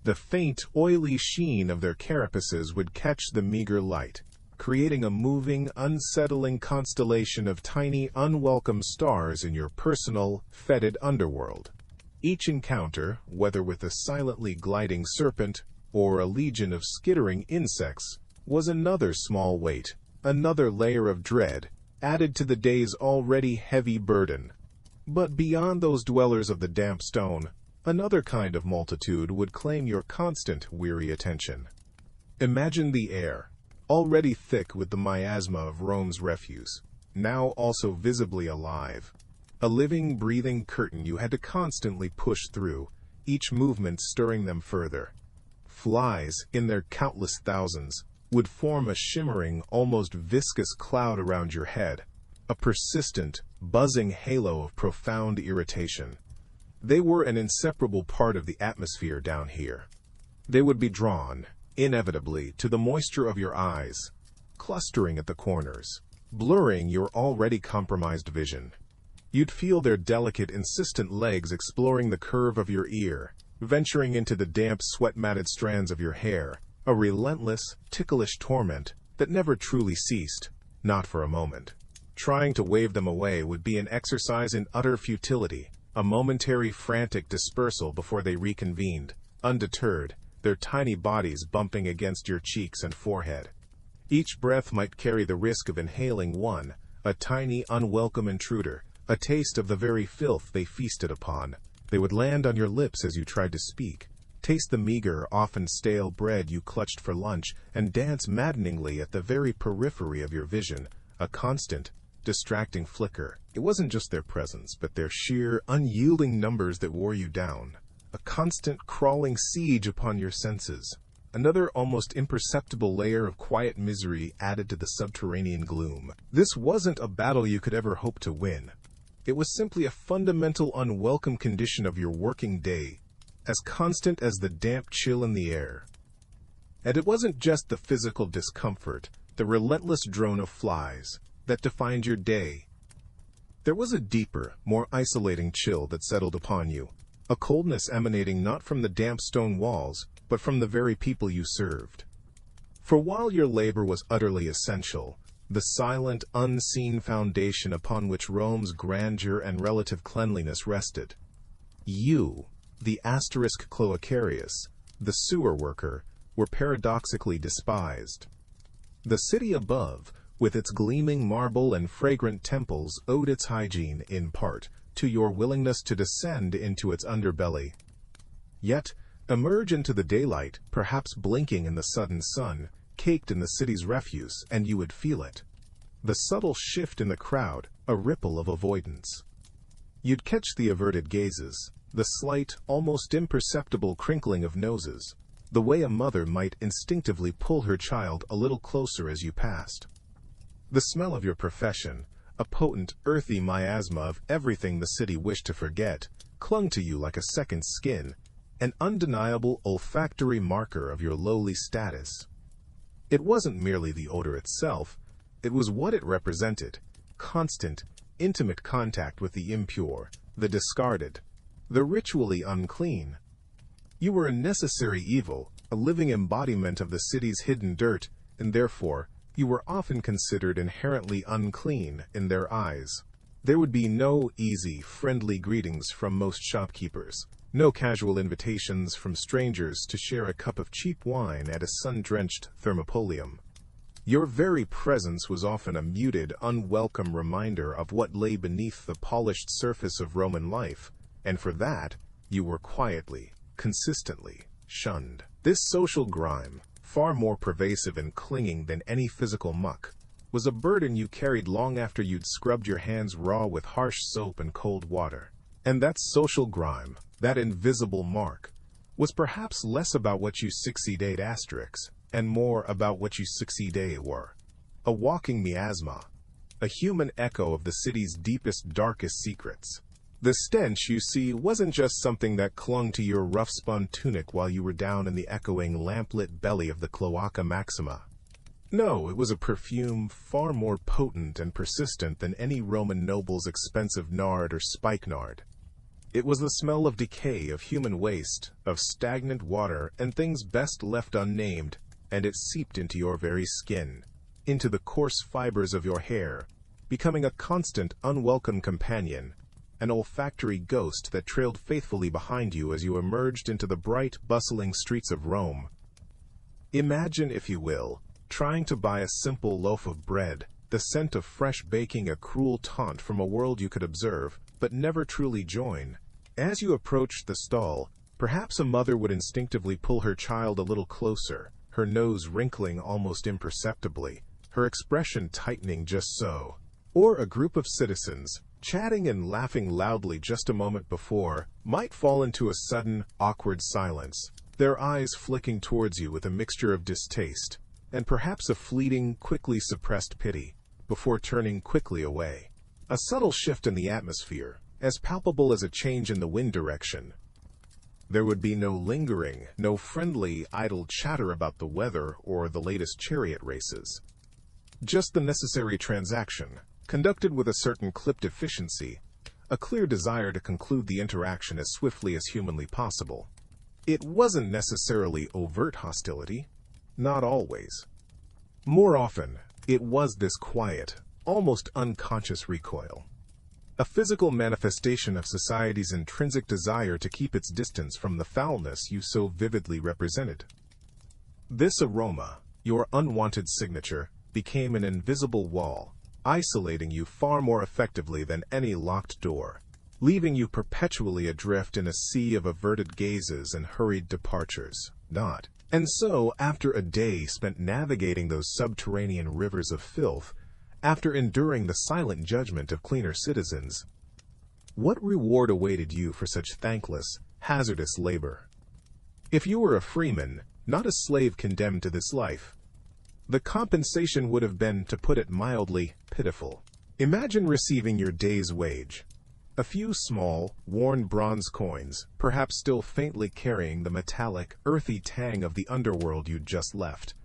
The faint, oily sheen of their carapaces would catch the meager light, creating a moving, unsettling constellation of tiny, unwelcome stars in your personal, fetid underworld. Each encounter, whether with a silently gliding serpent or a legion of skittering insects, was another small weight, another layer of dread, added to the day's already heavy burden. But beyond those dwellers of the damp stone, another kind of multitude would claim your constant, weary attention. Imagine the air, already thick with the miasma of Rome's refuse, now also visibly alive. A living, breathing curtain you had to constantly push through, each movement stirring them further. Flies, in their countless thousands, would form a shimmering, almost viscous cloud around your head, a persistent, buzzing halo of profound irritation. They were an inseparable part of the atmosphere down here. They would be drawn, inevitably, to the moisture of your eyes, clustering at the corners, blurring your already compromised vision. You'd feel their delicate, insistent legs exploring the curve of your ear, venturing into the damp, sweat-matted strands of your hair, a relentless, ticklish torment that never truly ceased, not for a moment. Trying to wave them away would be an exercise in utter futility, a momentary frantic dispersal before they reconvened, undeterred, their tiny bodies bumping against your cheeks and forehead. Each breath might carry the risk of inhaling one, a tiny, unwelcome intruder, a taste of the very filth they feasted upon. They would land on your lips as you tried to speak, taste the meager, often stale bread you clutched for lunch, and dance maddeningly at the very periphery of your vision, a constant, distracting flicker. It wasn't just their presence, but their sheer, unyielding numbers that wore you down, a constant, crawling siege upon your senses. Another almost imperceptible layer of quiet misery added to the subterranean gloom. This wasn't a battle you could ever hope to win. It was simply a fundamental unwelcome condition of your working day, as constant as the damp chill in the air. And it wasn't just the physical discomfort, the relentless drone of flies, that defined your day. There was a deeper, more isolating chill that settled upon you, a coldness emanating not from the damp stone walls, but from the very people you served. For while your labor was utterly essential, the silent, unseen foundation upon which Rome's grandeur and relative cleanliness rested, you, the asterisk cloacarius, the sewer worker, were paradoxically despised. The city above, with its gleaming marble and fragrant temples, owed its hygiene, in part, to your willingness to descend into its underbelly. Yet, emerge into the daylight, perhaps blinking in the sudden sun, caked in the city's refuse, and you would feel it. The subtle shift in the crowd, a ripple of avoidance. You'd catch the averted gazes, the slight, almost imperceptible crinkling of noses, the way a mother might instinctively pull her child a little closer as you passed. The smell of your profession, a potent, earthy miasma of everything the city wished to forget, clung to you like a second skin, an undeniable olfactory marker of your lowly status. It wasn't merely the odor itself, it was what it represented: constant, intimate contact with the impure, the discarded, the ritually unclean. You were a necessary evil, a living embodiment of the city's hidden dirt, and therefore, you were often considered inherently unclean in their eyes. There would be no easy, friendly greetings from most shopkeepers, no casual invitations from strangers to share a cup of cheap wine at a sun-drenched thermopolium. Your very presence was often a muted, unwelcome reminder of what lay beneath the polished surface of Roman life, and for that, you were quietly, consistently shunned. This social grime, far more pervasive and clinging than any physical muck, was a burden you carried long after you'd scrubbed your hands raw with harsh soap and cold water. And that social grime, that invisible mark, was perhaps less about what you succeeded asterisks, and more about what you succeeded were. A walking miasma, a human echo of the city's deepest, darkest secrets. The stench, you see, wasn't just something that clung to your rough-spun tunic while you were down in the echoing, lamplit belly of the Cloaca Maxima. No, it was a perfume far more potent and persistent than any Roman noble's expensive nard or spikenard. It was the smell of decay, of human waste, of stagnant water, and things best left unnamed, and it seeped into your very skin, into the coarse fibers of your hair, becoming a constant, unwelcome companion, an olfactory ghost that trailed faithfully behind you as you emerged into the bright, bustling streets of Rome. Imagine, if you will, trying to buy a simple loaf of bread, the scent of fresh baking a cruel taunt from a world you could observe, but never truly join. As you approached the stall, perhaps a mother would instinctively pull her child a little closer, her nose wrinkling almost imperceptibly, her expression tightening just so. Or a group of citizens, chatting and laughing loudly just a moment before, might fall into a sudden, awkward silence, their eyes flicking towards you with a mixture of distaste, and perhaps a fleeting, quickly suppressed pity, before turning quickly away. A subtle shift in the atmosphere, as palpable as a change in the wind direction. There would be no lingering, no friendly, idle chatter about the weather or the latest chariot races. Just the necessary transaction, conducted with a certain clipped efficiency, a clear desire to conclude the interaction as swiftly as humanly possible. It wasn't necessarily overt hostility, not always. More often, it was this quiet, almost unconscious recoil. A physical manifestation of society's intrinsic desire to keep its distance from the foulness you so vividly represented. This aroma, your unwanted signature, became an invisible wall, isolating you far more effectively than any locked door, leaving you perpetually adrift in a sea of averted gazes and hurried departures. Not. And so, after a day spent navigating those subterranean rivers of filth, after enduring the silent judgment of cleaner citizens, what reward awaited you for such thankless, hazardous labor? If you were a freeman, not a slave condemned to this life, the compensation would have been, to put it mildly, pitiful. Imagine receiving your day's wage. A few small, worn bronze coins, perhaps still faintly carrying the metallic, earthy tang of the underworld you'd just left,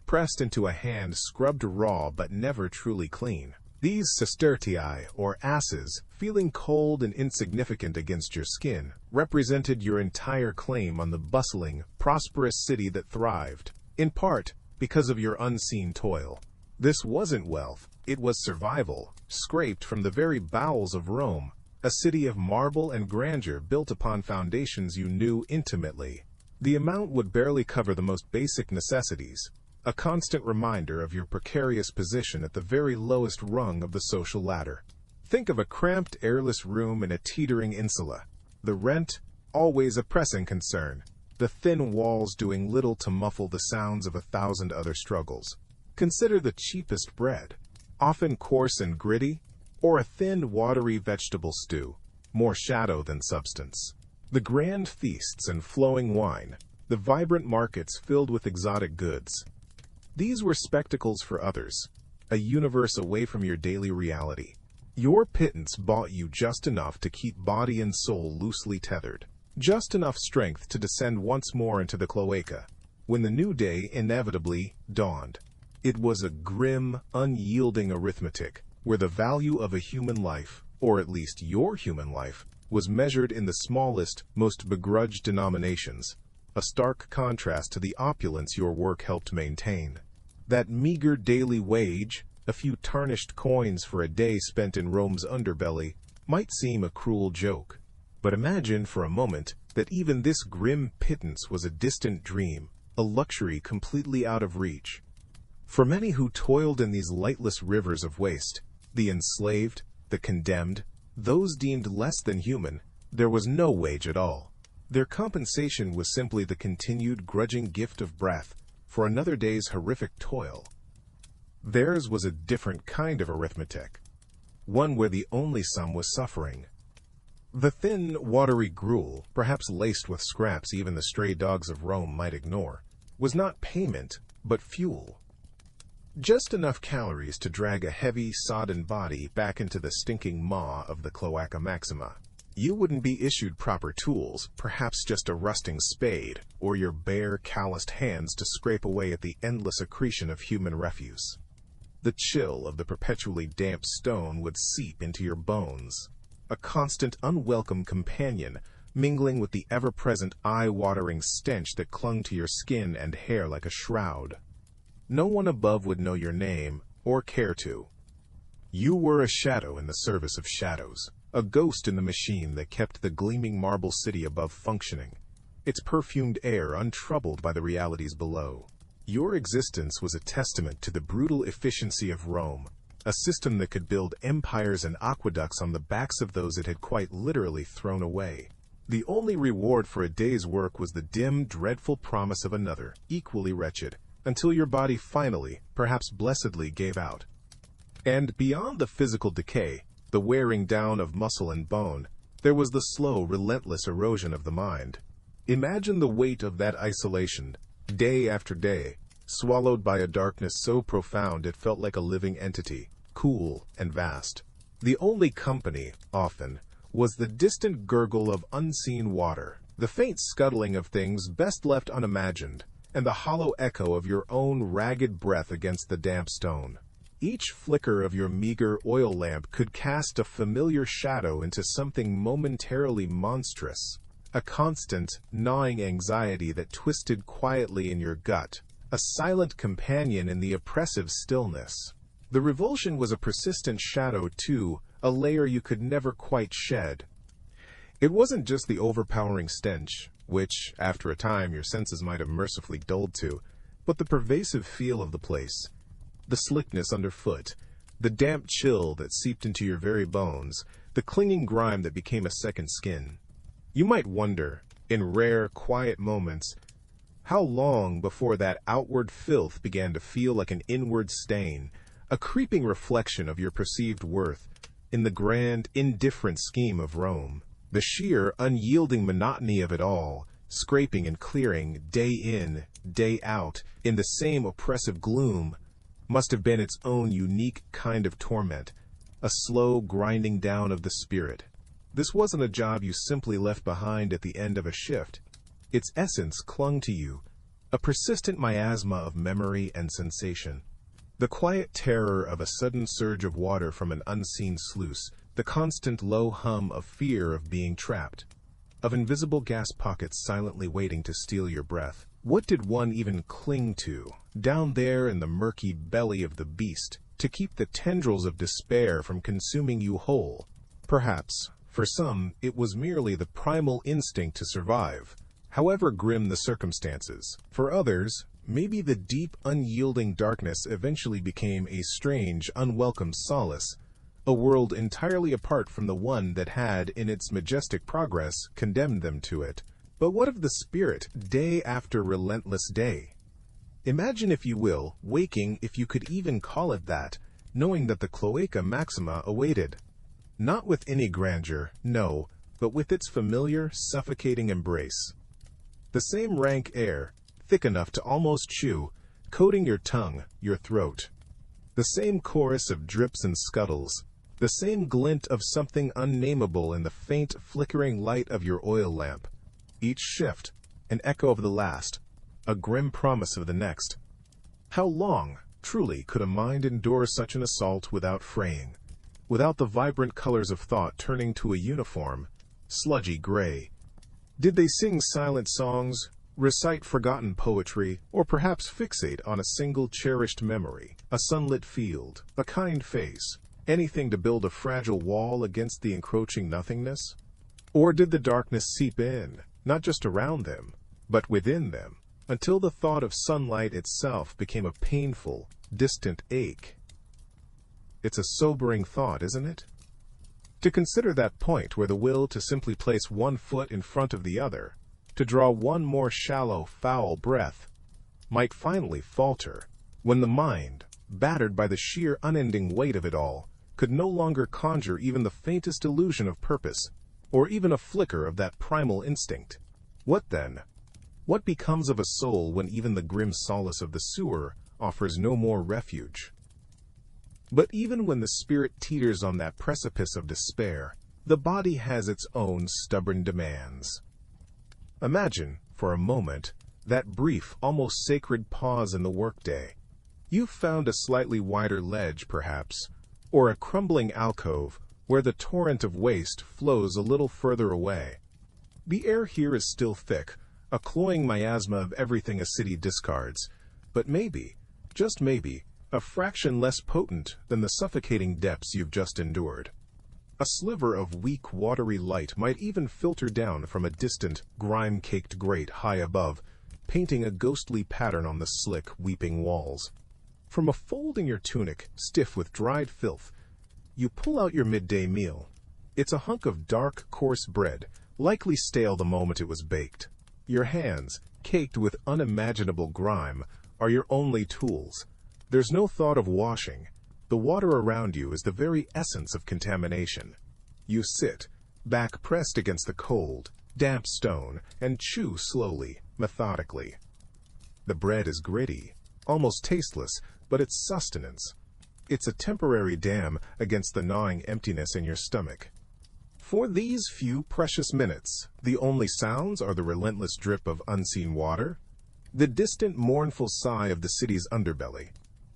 pressed into a hand scrubbed raw but never truly clean. These sestertii, or asses, feeling cold and insignificant against your skin, represented your entire claim on the bustling, prosperous city that thrived, in part, because of your unseen toil. This wasn't wealth, it was survival, scraped from the very bowels of Rome, a city of marble and grandeur built upon foundations you knew intimately. The amount would barely cover the most basic necessities, a constant reminder of your precarious position at the very lowest rung of the social ladder. Think of a cramped, airless room in a teetering insula. The rent, always a pressing concern. The thin walls doing little to muffle the sounds of 1,000 other struggles. Consider the cheapest bread, often coarse and gritty, or a thin, watery vegetable stew, more shadow than substance. The grand feasts and flowing wine, the vibrant markets filled with exotic goods. These were spectacles for others, a universe away from your daily reality. Your pittance bought you just enough to keep body and soul loosely tethered, just enough strength to descend once more into the cloaca, when the new day inevitably dawned. It was a grim, unyielding arithmetic, where the value of a human life, or at least your human life, was measured in the smallest, most begrudged denominations, a stark contrast to the opulence your work helped maintain. That meager daily wage, a few tarnished coins for a day spent in Rome's underbelly, might seem a cruel joke. But imagine for a moment that even this grim pittance was a distant dream, a luxury completely out of reach. For many who toiled in these lightless rivers of waste, the enslaved, the condemned, those deemed less than human, there was no wage at all. Their compensation was simply the continued grudging gift of breath for another day's horrific toil. Theirs was a different kind of arithmetic, one where the only sum was suffering. The thin, watery gruel, perhaps laced with scraps even the stray dogs of Rome might ignore, was not payment, but fuel. Just enough calories to drag a heavy, sodden body back into the stinking maw of the Cloaca Maxima. You wouldn't be issued proper tools, perhaps just a rusting spade, or your bare, calloused hands to scrape away at the endless accretion of human refuse. The chill of the perpetually damp stone would seep into your bones, a constant, unwelcome companion, mingling with the ever-present, eye-watering stench that clung to your skin and hair like a shroud. No one above would know your name, or care to. You were a shadow in the service of shadows, a ghost in the machine that kept the gleaming marble city above functioning, its perfumed air untroubled by the realities below. Your existence was a testament to the brutal efficiency of Rome, a system that could build empires and aqueducts on the backs of those it had quite literally thrown away. The only reward for a day's work was the dim, dreadful promise of another, equally wretched, until your body finally, perhaps blessedly, gave out. And beyond the physical decay, the wearing down of muscle and bone, there was the slow, relentless erosion of the mind. Imagine the weight of that isolation, day after day, swallowed by a darkness so profound it felt like a living entity, cool and vast. The only company, often, was the distant gurgle of unseen water, the faint scuttling of things best left unimagined, and the hollow echo of your own ragged breath against the damp stone. Each flicker of your meager oil lamp could cast a familiar shadow into something momentarily monstrous, a constant, gnawing anxiety that twisted quietly in your gut, a silent companion in the oppressive stillness. The revulsion was a persistent shadow, too, a layer you could never quite shed. It wasn't just the overpowering stench, which, after a time, your senses might have mercifully dulled to, but the pervasive feel of the place, the slickness underfoot, the damp chill that seeped into your very bones, the clinging grime that became a second skin. You might wonder, in rare, quiet moments, how long before that outward filth began to feel like an inward stain, a creeping reflection of your perceived worth in the grand, indifferent scheme of Rome. The sheer, unyielding monotony of it all, scraping and clearing, day in, day out, in the same oppressive gloom, must have been its own unique kind of torment, a slow grinding down of the spirit. This wasn't a job you simply left behind at the end of a shift. Its essence clung to you, a persistent miasma of memory and sensation. The quiet terror of a sudden surge of water from an unseen sluice, the constant low hum of fear of being trapped, of invisible gas pockets silently waiting to steal your breath. What did one even cling to, down there in the murky belly of the beast, to keep the tendrils of despair from consuming you whole? Perhaps, for some, it was merely the primal instinct to survive. however grim the circumstances. For others, maybe the deep, unyielding darkness eventually became a strange, unwelcome solace, a world entirely apart from the one that had, in its majestic progress, condemned them to it. But what of the spirit, day after relentless day? Imagine, if you will, waking, if you could even call it that, knowing that the cloaca maxima awaited. Not with any grandeur, no, but with its familiar, suffocating embrace. The same rank air, thick enough to almost chew, coating your tongue, your throat. The same chorus of drips and scuttles, the same glint of something unnameable in the faint, flickering light of your oil lamp. Each shift, an echo of the last, a grim promise of the next. How long, truly, could a mind endure such an assault without fraying, without the vibrant colors of thought turning to a uniform, sludgy gray? Did they sing silent songs, recite forgotten poetry, or perhaps fixate on a single cherished memory, a sunlit field, a kind face, anything to build a fragile wall against the encroaching nothingness? Or did the darkness seep in, not just around them, but within them, until the thought of sunlight itself became a painful, distant ache? It's a sobering thought, isn't it? To consider that point where the will to simply place one foot in front of the other, to draw one more shallow, foul breath, might finally falter, when the mind, battered by the sheer unending weight of it all, could no longer conjure even the faintest illusion of purpose, or even a flicker of that primal instinct. What then? What becomes of a soul when even the grim solace of the sewer offers no more refuge? But even when the spirit teeters on that precipice of despair, the body has its own stubborn demands. Imagine, for a moment, that brief, almost sacred pause in the workday. You've found a slightly wider ledge, perhaps, or a crumbling alcove where the torrent of waste flows a little further away. The air here is still thick, a cloying miasma of everything a city discards, but maybe, just maybe, a fraction less potent than the suffocating depths you've just endured. A sliver of weak, watery light might even filter down from a distant, grime-caked grate high above, painting a ghostly pattern on the slick, weeping walls. From a fold in your tunic, stiff with dried filth, you pull out your midday meal. It's a hunk of dark, coarse bread, likely stale the moment it was baked. Your hands, caked with unimaginable grime, are your only tools. There's no thought of washing. The water around you is the very essence of contamination. You sit, back pressed against the cold, damp stone, and chew slowly, methodically. The bread is gritty, almost tasteless, but it's sustenance. It's a temporary dam against the gnawing emptiness in your stomach. For these few precious minutes, the only sounds are the relentless drip of unseen water, the distant mournful sigh of the city's underbelly,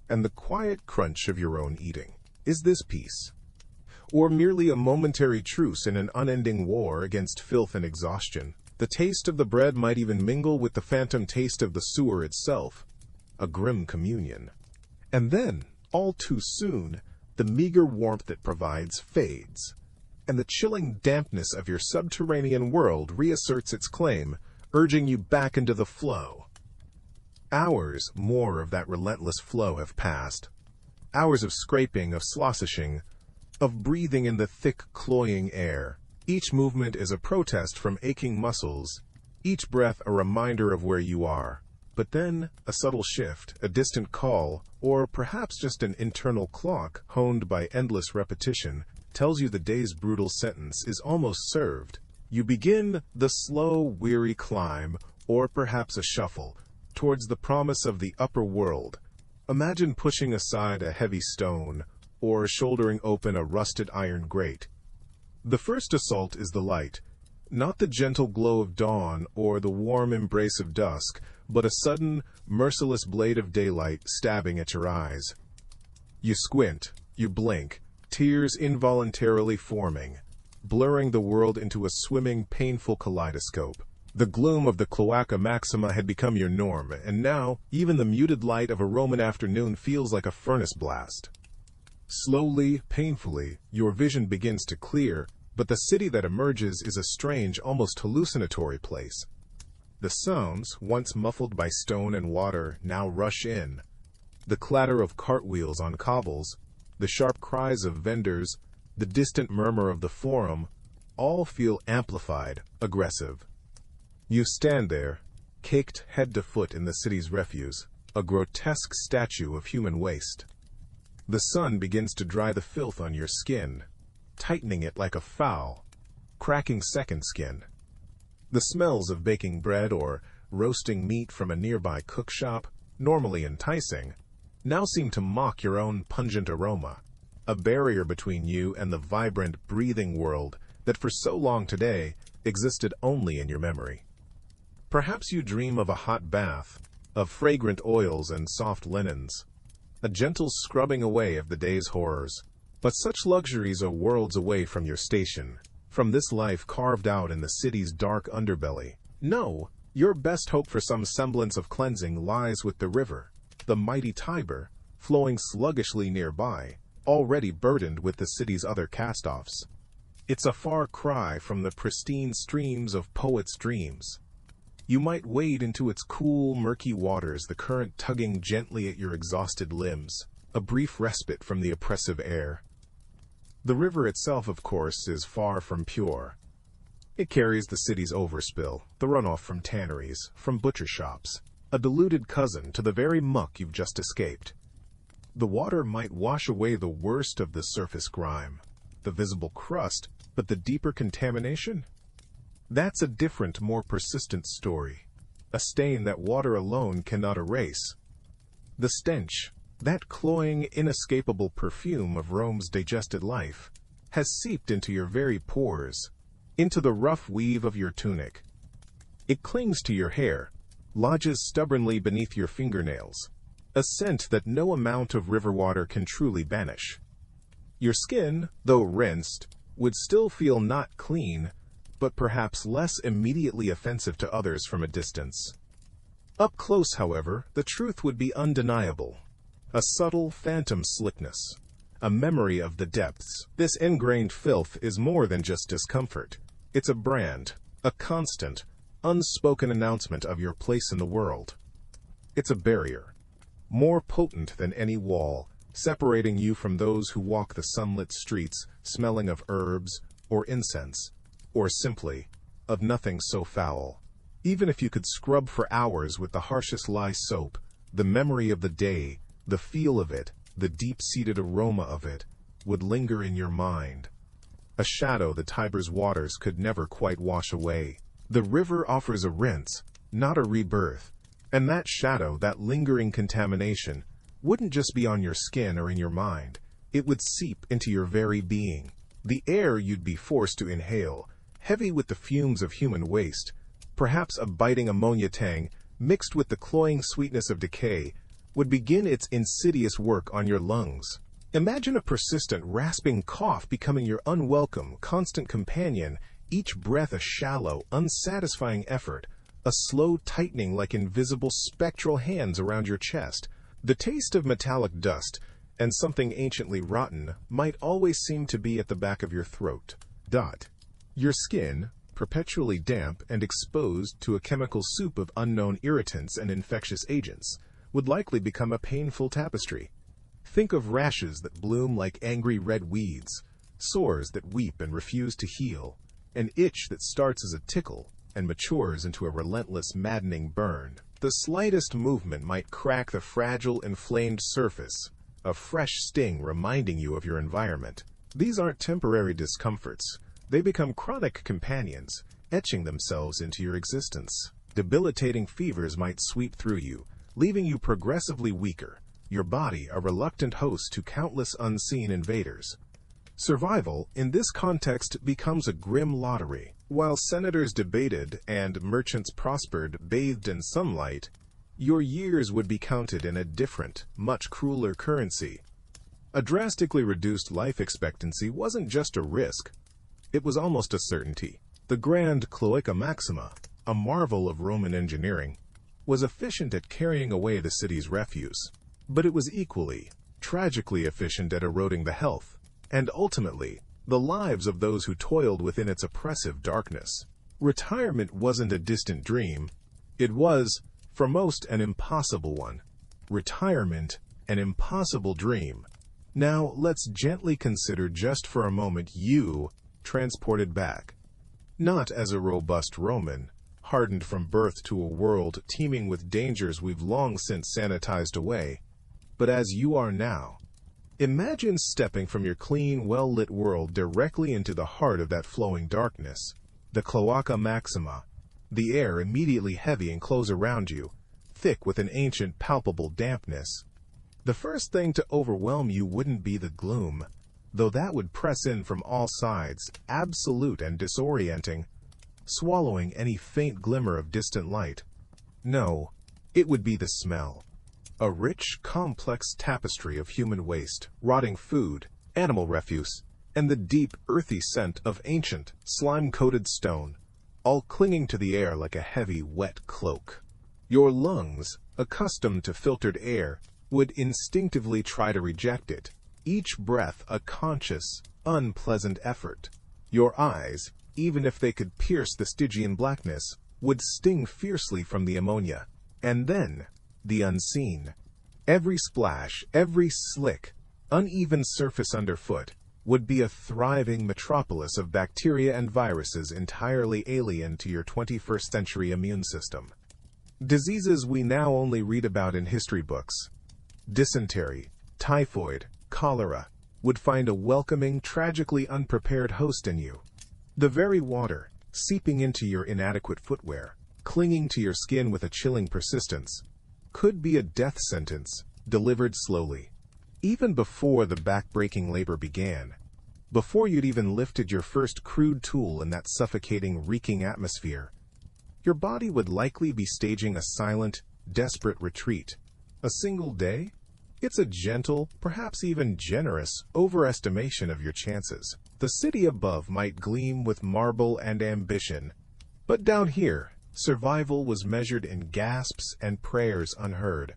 and the quiet crunch of your own eating. Is this peace? Or merely a momentary truce in an unending war against filth and exhaustion? The taste of the bread might even mingle with the phantom taste of the sewer itself, a grim communion. And then, all too soon, the meager warmth it provides fades, and the chilling dampness of your subterranean world reasserts its claim, urging you back into the flow. Hours more of that relentless flow have passed. Hours of scraping, of sloshing, of breathing in the thick, cloying air. Each movement is a protest from aching muscles, each breath a reminder of where you are. But then, a subtle shift, a distant call, or perhaps just an internal clock honed by endless repetition, tells you the day's brutal sentence is almost served. You begin the slow, weary climb, or perhaps a shuffle, towards the promise of the upper world. Imagine pushing aside a heavy stone, or shouldering open a rusted iron grate. The first assault is the light, not the gentle glow of dawn or the warm embrace of dusk, but a sudden, merciless blade of daylight stabbing at your eyes. You squint, you blink, tears involuntarily forming, blurring the world into a swimming, painful kaleidoscope. The gloom of the cloaca maxima had become your norm, and now, even the muted light of a Roman afternoon feels like a furnace blast. Slowly, painfully, your vision begins to clear, but the city that emerges is a strange, almost hallucinatory place. The sounds, once muffled by stone and water, now rush in. The clatter of cartwheels on cobbles, the sharp cries of vendors, the distant murmur of the forum, all feel amplified, aggressive. You stand there, caked head to foot in the city's refuse, a grotesque statue of human waste. The sun begins to dry the filth on your skin, tightening it like a foul, cracking second skin. The smells of baking bread or roasting meat from a nearby cookshop, normally enticing, now seem to mock your own pungent aroma, a barrier between you and the vibrant, breathing world that for so long today existed only in your memory. Perhaps you dream of a hot bath, of fragrant oils and soft linens, a gentle scrubbing away of the day's horrors. But such luxuries are worlds away from your station, from this life carved out in the city's dark underbelly. No, your best hope for some semblance of cleansing lies with the river, the mighty Tiber, flowing sluggishly nearby, already burdened with the city's other cast-offs. It's a far cry from the pristine streams of poets' dreams. You might wade into its cool, murky waters, the current tugging gently at your exhausted limbs, a brief respite from the oppressive air. The river itself, of course, is far from pure. It carries the city's overspill, the runoff from tanneries, from butcher shops, a diluted cousin to the very muck you've just escaped. The water might wash away the worst of the surface grime, the visible crust, but the deeper contamination? That's a different, more persistent story, a stain that water alone cannot erase. The stench, that cloying, inescapable perfume of Rome's digested life, has seeped into your very pores, into the rough weave of your tunic. It clings to your hair, lodges stubbornly beneath your fingernails, a scent that no amount of river water can truly banish. Your skin, though rinsed, would still feel not clean, but perhaps less immediately offensive to others from a distance. Up close, however, the truth would be undeniable. A subtle phantom slickness, a memory of the depths. This ingrained filth is more than just discomfort. It's a brand, a constant, unspoken announcement of your place in the world. It's a barrier, more potent than any wall, separating you from those who walk the sunlit streets smelling of herbs or incense, or simply, of nothing so foul. Even if you could scrub for hours with the harshest lye soap, the memory of the day, the feel of it, the deep-seated aroma of it, would linger in your mind. A shadow the Tiber's waters could never quite wash away. The river offers a rinse, not a rebirth, and that shadow, that lingering contamination, wouldn't just be on your skin or in your mind. It would seep into your very being. The air you'd be forced to inhale, heavy with the fumes of human waste, perhaps a biting ammonia tang mixed with the cloying sweetness of decay, would begin its insidious work on your lungs. Imagine a persistent, rasping cough becoming your unwelcome, constant companion, each breath a shallow, unsatisfying effort, a slow tightening like invisible spectral hands around your chest. The taste of metallic dust and something anciently rotten might always seem to be at the back of your throat. Your skin, perpetually damp and exposed to a chemical soup of unknown irritants and infectious agents, would likely become a painful tapestry. Think of rashes that bloom like angry red weeds, sores that weep and refuse to heal, an itch that starts as a tickle and matures into a relentless, maddening burn. The slightest movement might crack the fragile, inflamed surface, a fresh sting reminding you of your environment. These aren't temporary discomforts. They become chronic companions, etching themselves into your existence. Debilitating fevers might sweep through you, leaving you progressively weaker, your body a reluctant host to countless unseen invaders. Survival, in this context, becomes a grim lottery. While senators debated and merchants prospered bathed in sunlight, your years would be counted in a different, much crueler currency. A drastically reduced life expectancy wasn't just a risk. It was almost a certainty. The grand cloaca maxima, a marvel of Roman engineering, was efficient at carrying away the city's refuse, but it was equally, tragically efficient at eroding the health, and ultimately, the lives of those who toiled within its oppressive darkness. Retirement wasn't a distant dream, It was, for most, an impossible one. Retirement, an impossible dream. Now, let's gently consider just for a moment you transported back. Not as a robust Roman, hardened from birth to a world teeming with dangers we've long since sanitized away, but as you are now. Imagine stepping from your clean, well-lit world directly into the heart of that flowing darkness, the cloaca maxima, the air immediately heavy and close around you, thick with an ancient, palpable dampness. The first thing to overwhelm you wouldn't be the gloom, though that would press in from all sides, absolute and disorienting, swallowing any faint glimmer of distant light. No, it would be the smell. A rich, complex tapestry of human waste, rotting food, animal refuse, and the deep, earthy scent of ancient, slime-coated stone, all clinging to the air like a heavy, wet cloak. Your lungs, accustomed to filtered air, would instinctively try to reject it, each breath a conscious, unpleasant effort. Your eyes, even if they could pierce the Stygian blackness, would sting fiercely from the ammonia. And then, the unseen. Every splash, every slick, uneven surface underfoot would be a thriving metropolis of bacteria and viruses entirely alien to your 21st century immune system. Diseases we now only read about in history books, dysentery, typhoid, cholera, would find a welcoming, tragically unprepared host in you. The very water, seeping into your inadequate footwear, clinging to your skin with a chilling persistence, could be a death sentence, delivered slowly. Even before the back-breaking labor began, before you'd even lifted your first crude tool in that suffocating, reeking atmosphere, your body would likely be staging a silent, desperate retreat. A single day? It's a gentle, perhaps even generous, overestimation of your chances. The city above might gleam with marble and ambition, but down here, survival was measured in gasps and prayers unheard.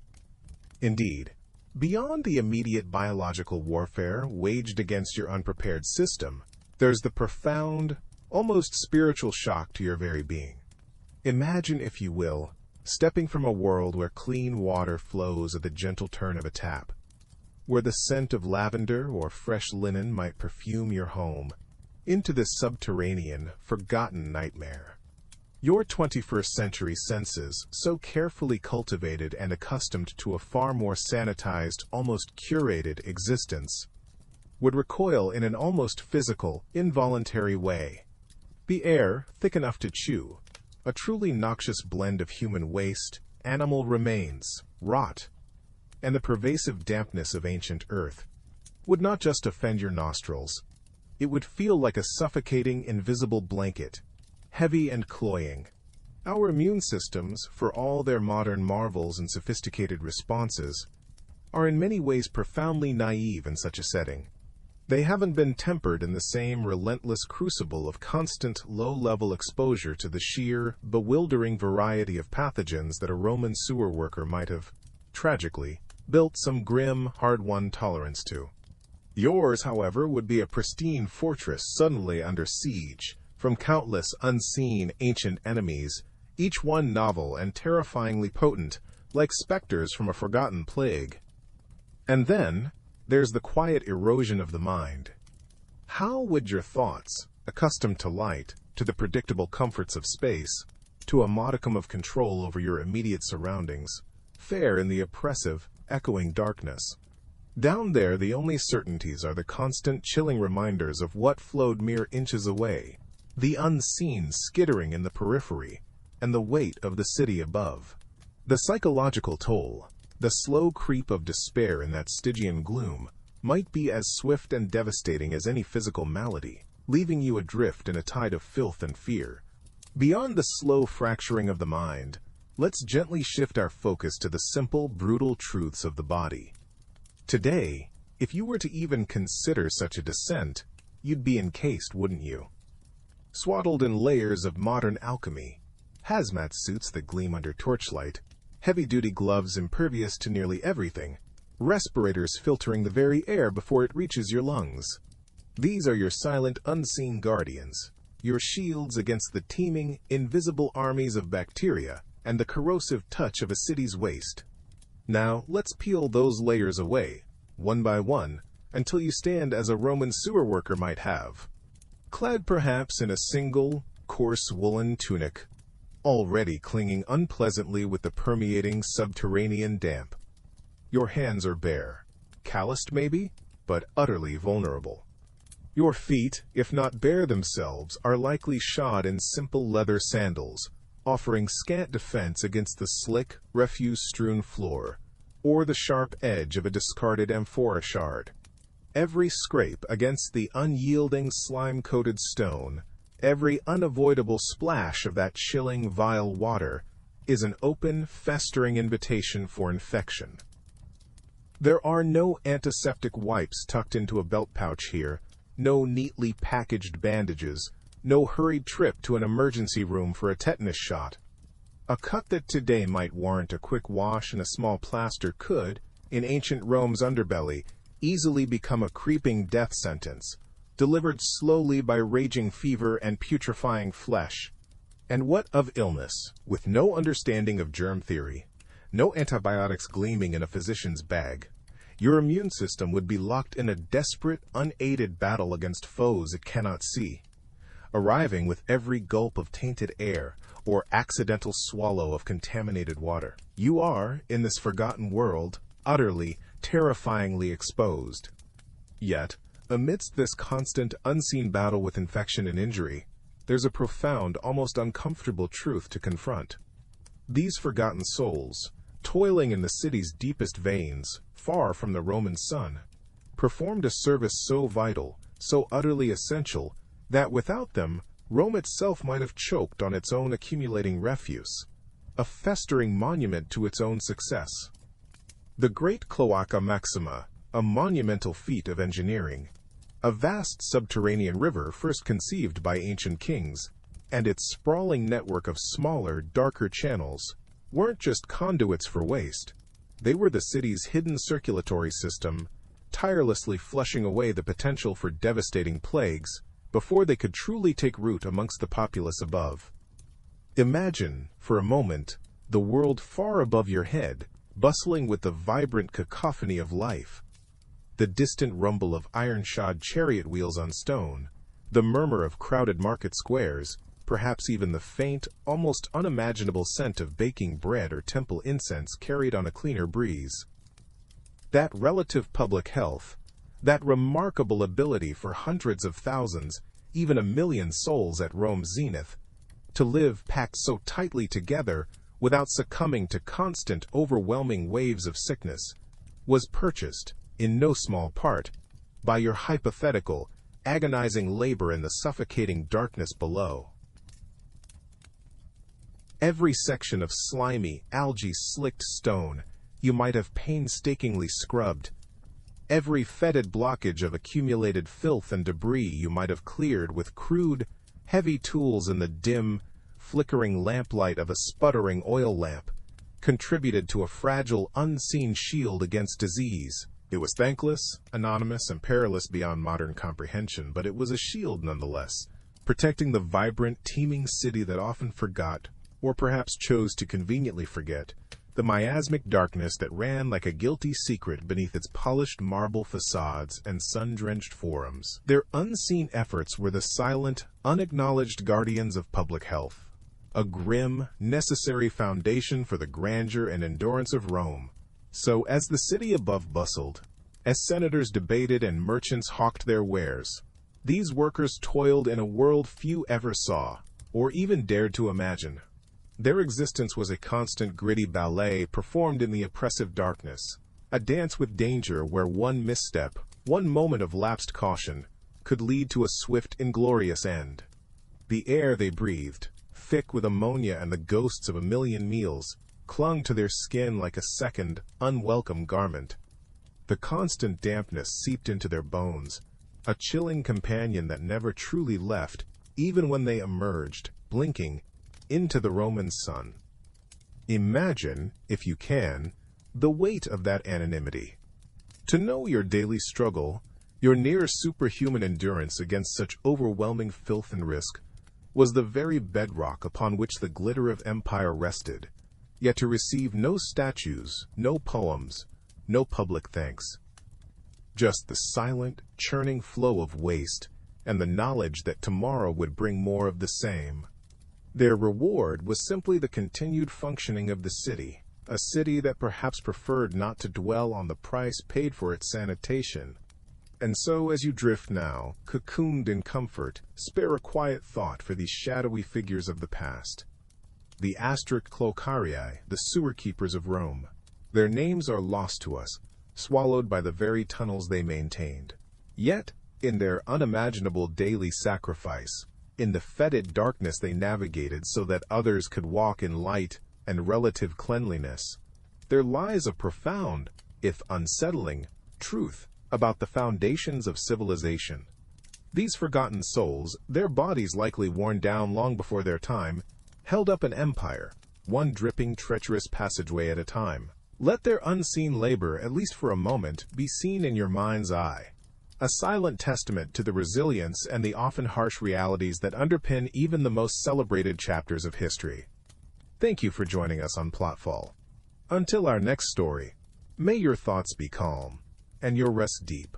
Indeed, beyond the immediate biological warfare waged against your unprepared system, there's the profound, almost spiritual shock to your very being. Imagine, if you will, stepping from a world where clean water flows at the gentle turn of a tap, where the scent of lavender or fresh linen might perfume your home, into this subterranean, forgotten nightmare. Your 21st century senses, so carefully cultivated and accustomed to a far more sanitized, almost curated existence, would recoil in an almost physical, involuntary way. The air, thick enough to chew, a truly noxious blend of human waste, animal remains, rot, and the pervasive dampness of ancient earth, would not just offend your nostrils. It would feel like a suffocating, invisible blanket, heavy and cloying. Our immune systems, for all their modern marvels and sophisticated responses, are in many ways profoundly naive in such a setting. They haven't been tempered in the same relentless crucible of constant, low-level exposure to the sheer, bewildering variety of pathogens that a Roman sewer worker might have, tragically, built some grim, hard-won tolerance to. Yours, however, would be a pristine fortress suddenly under siege from countless unseen ancient enemies, each one novel and terrifyingly potent, like specters from a forgotten plague. And then, there's the quiet erosion of the mind. How would your thoughts, accustomed to light, to the predictable comforts of space, to a modicum of control over your immediate surroundings, fare in the oppressive, echoing darkness? Down there, the only certainties are the constant, chilling reminders of what flowed mere inches away, the unseen skittering in the periphery, and the weight of the city above. The psychological toll, the slow creep of despair in that Stygian gloom, might be as swift and devastating as any physical malady, leaving you adrift in a tide of filth and fear. Beyond the slow fracturing of the mind, let's gently shift our focus to the simple, brutal truths of the body. Today, if you were to even consider such a descent, you'd be encased, wouldn't you? Swaddled in layers of modern alchemy, hazmat suits that gleam under torchlight, heavy-duty gloves impervious to nearly everything, respirators filtering the very air before it reaches your lungs. These are your silent, unseen guardians, your shields against the teeming, invisible armies of bacteria and the corrosive touch of a city's waste. Now, let's peel those layers away, one by one, until you stand as a Roman sewer worker might have, clad perhaps in a single, coarse woolen tunic, already clinging unpleasantly with the permeating subterranean damp. Your hands are bare, calloused maybe, but utterly vulnerable. Your feet, if not bare themselves, are likely shod in simple leather sandals, offering scant defense against the slick, refuse-strewn floor, or the sharp edge of a discarded amphora shard. Every scrape against the unyielding slime-coated stone, every unavoidable splash of that chilling, vile water, is an open, festering invitation for infection. There are no antiseptic wipes tucked into a belt pouch here, no neatly packaged bandages, no hurried trip to an emergency room for a tetanus shot. A cut that today might warrant a quick wash and a small plaster could, in ancient Rome's underbelly, easily become a creeping death sentence, delivered slowly by raging fever and putrefying flesh. And what of illness? With no understanding of germ theory, no antibiotics gleaming in a physician's bag, your immune system would be locked in a desperate, unaided battle against foes it cannot see, arriving with every gulp of tainted air or accidental swallow of contaminated water. You are, in this forgotten world, utterly, terrifyingly exposed. Yet, amidst this constant, unseen battle with infection and injury, there's a profound, almost uncomfortable truth to confront. These forgotten souls, toiling in the city's deepest veins, far from the Roman sun, performed a service so vital, so utterly essential, that without them, Rome itself might have choked on its own accumulating refuse, a festering monument to its own success. The Great Cloaca Maxima, a monumental feat of engineering, a vast subterranean river first conceived by ancient kings, and its sprawling network of smaller, darker channels, weren't just conduits for waste. They were the city's hidden circulatory system, tirelessly flushing away the potential for devastating plagues before they could truly take root amongst the populace above. Imagine, for a moment, the world far above your head, bustling with the vibrant cacophony of life. The distant rumble of iron-shod chariot wheels on stone, the murmur of crowded market squares, perhaps even the faint, almost unimaginable scent of baking bread or temple incense carried on a cleaner breeze. That relative public health, that remarkable ability for hundreds of thousands, even 1 million souls at Rome's zenith, to live packed so tightly together without succumbing to constant, overwhelming waves of sickness, was purchased, in no small part, by your hypothetical, agonizing labor in the suffocating darkness below. Every section of slimy, algae-slicked stone you might have painstakingly scrubbed, every fetid blockage of accumulated filth and debris you might have cleared with crude, heavy tools in the dim, flickering lamplight of a sputtering oil lamp, contributed to a fragile, unseen shield against disease. It was thankless, anonymous, and perilous beyond modern comprehension, but it was a shield nonetheless, protecting the vibrant, teeming city that often forgot, or perhaps chose to conveniently forget, the miasmic darkness that ran like a guilty secret beneath its polished marble facades and sun-drenched forums. Their unseen efforts were the silent, unacknowledged guardians of public health, a grim, necessary foundation for the grandeur and endurance of Rome. So, as the city above bustled, as senators debated and merchants hawked their wares, these workers toiled in a world few ever saw, or even dared to imagine. Their existence was a constant gritty ballet performed in the oppressive darkness, a dance with danger where one misstep, one moment of lapsed caution, could lead to a swift, inglorious end. The air they breathed, thick with ammonia and the ghosts of 1 million meals, clung to their skin like a second, unwelcome garment. The constant dampness seeped into their bones, a chilling companion that never truly left, even when they emerged, blinking, into the Roman sun. Imagine, if you can, the weight of that anonymity. To know your daily struggle, your near superhuman endurance against such overwhelming filth and risk, was the very bedrock upon which the glitter of empire rested, yet to receive no statues, no poems, no public thanks. Just the silent, churning flow of waste and the knowledge that tomorrow would bring more of the same. Their reward was simply the continued functioning of the city, a city that perhaps preferred not to dwell on the price paid for its sanitation. And so, as you drift now, cocooned in comfort, spare a quiet thought for these shadowy figures of the past. The asterisk clocarii, the sewer keepers of Rome. Their names are lost to us, swallowed by the very tunnels they maintained. Yet, in their unimaginable daily sacrifice, in the fetid darkness they navigated so that others could walk in light and relative cleanliness, there lies a profound, if unsettling, truth about the foundations of civilization. These forgotten souls, their bodies likely worn down long before their time, held up an empire, one dripping, treacherous passageway at a time. Let their unseen labor, at least for a moment, be seen in your mind's eye, a silent testament to the resilience and the often harsh realities that underpin even the most celebrated chapters of history. Thank you for joining us on PlotFall. Until our next story, may your thoughts be calm and your rest deep.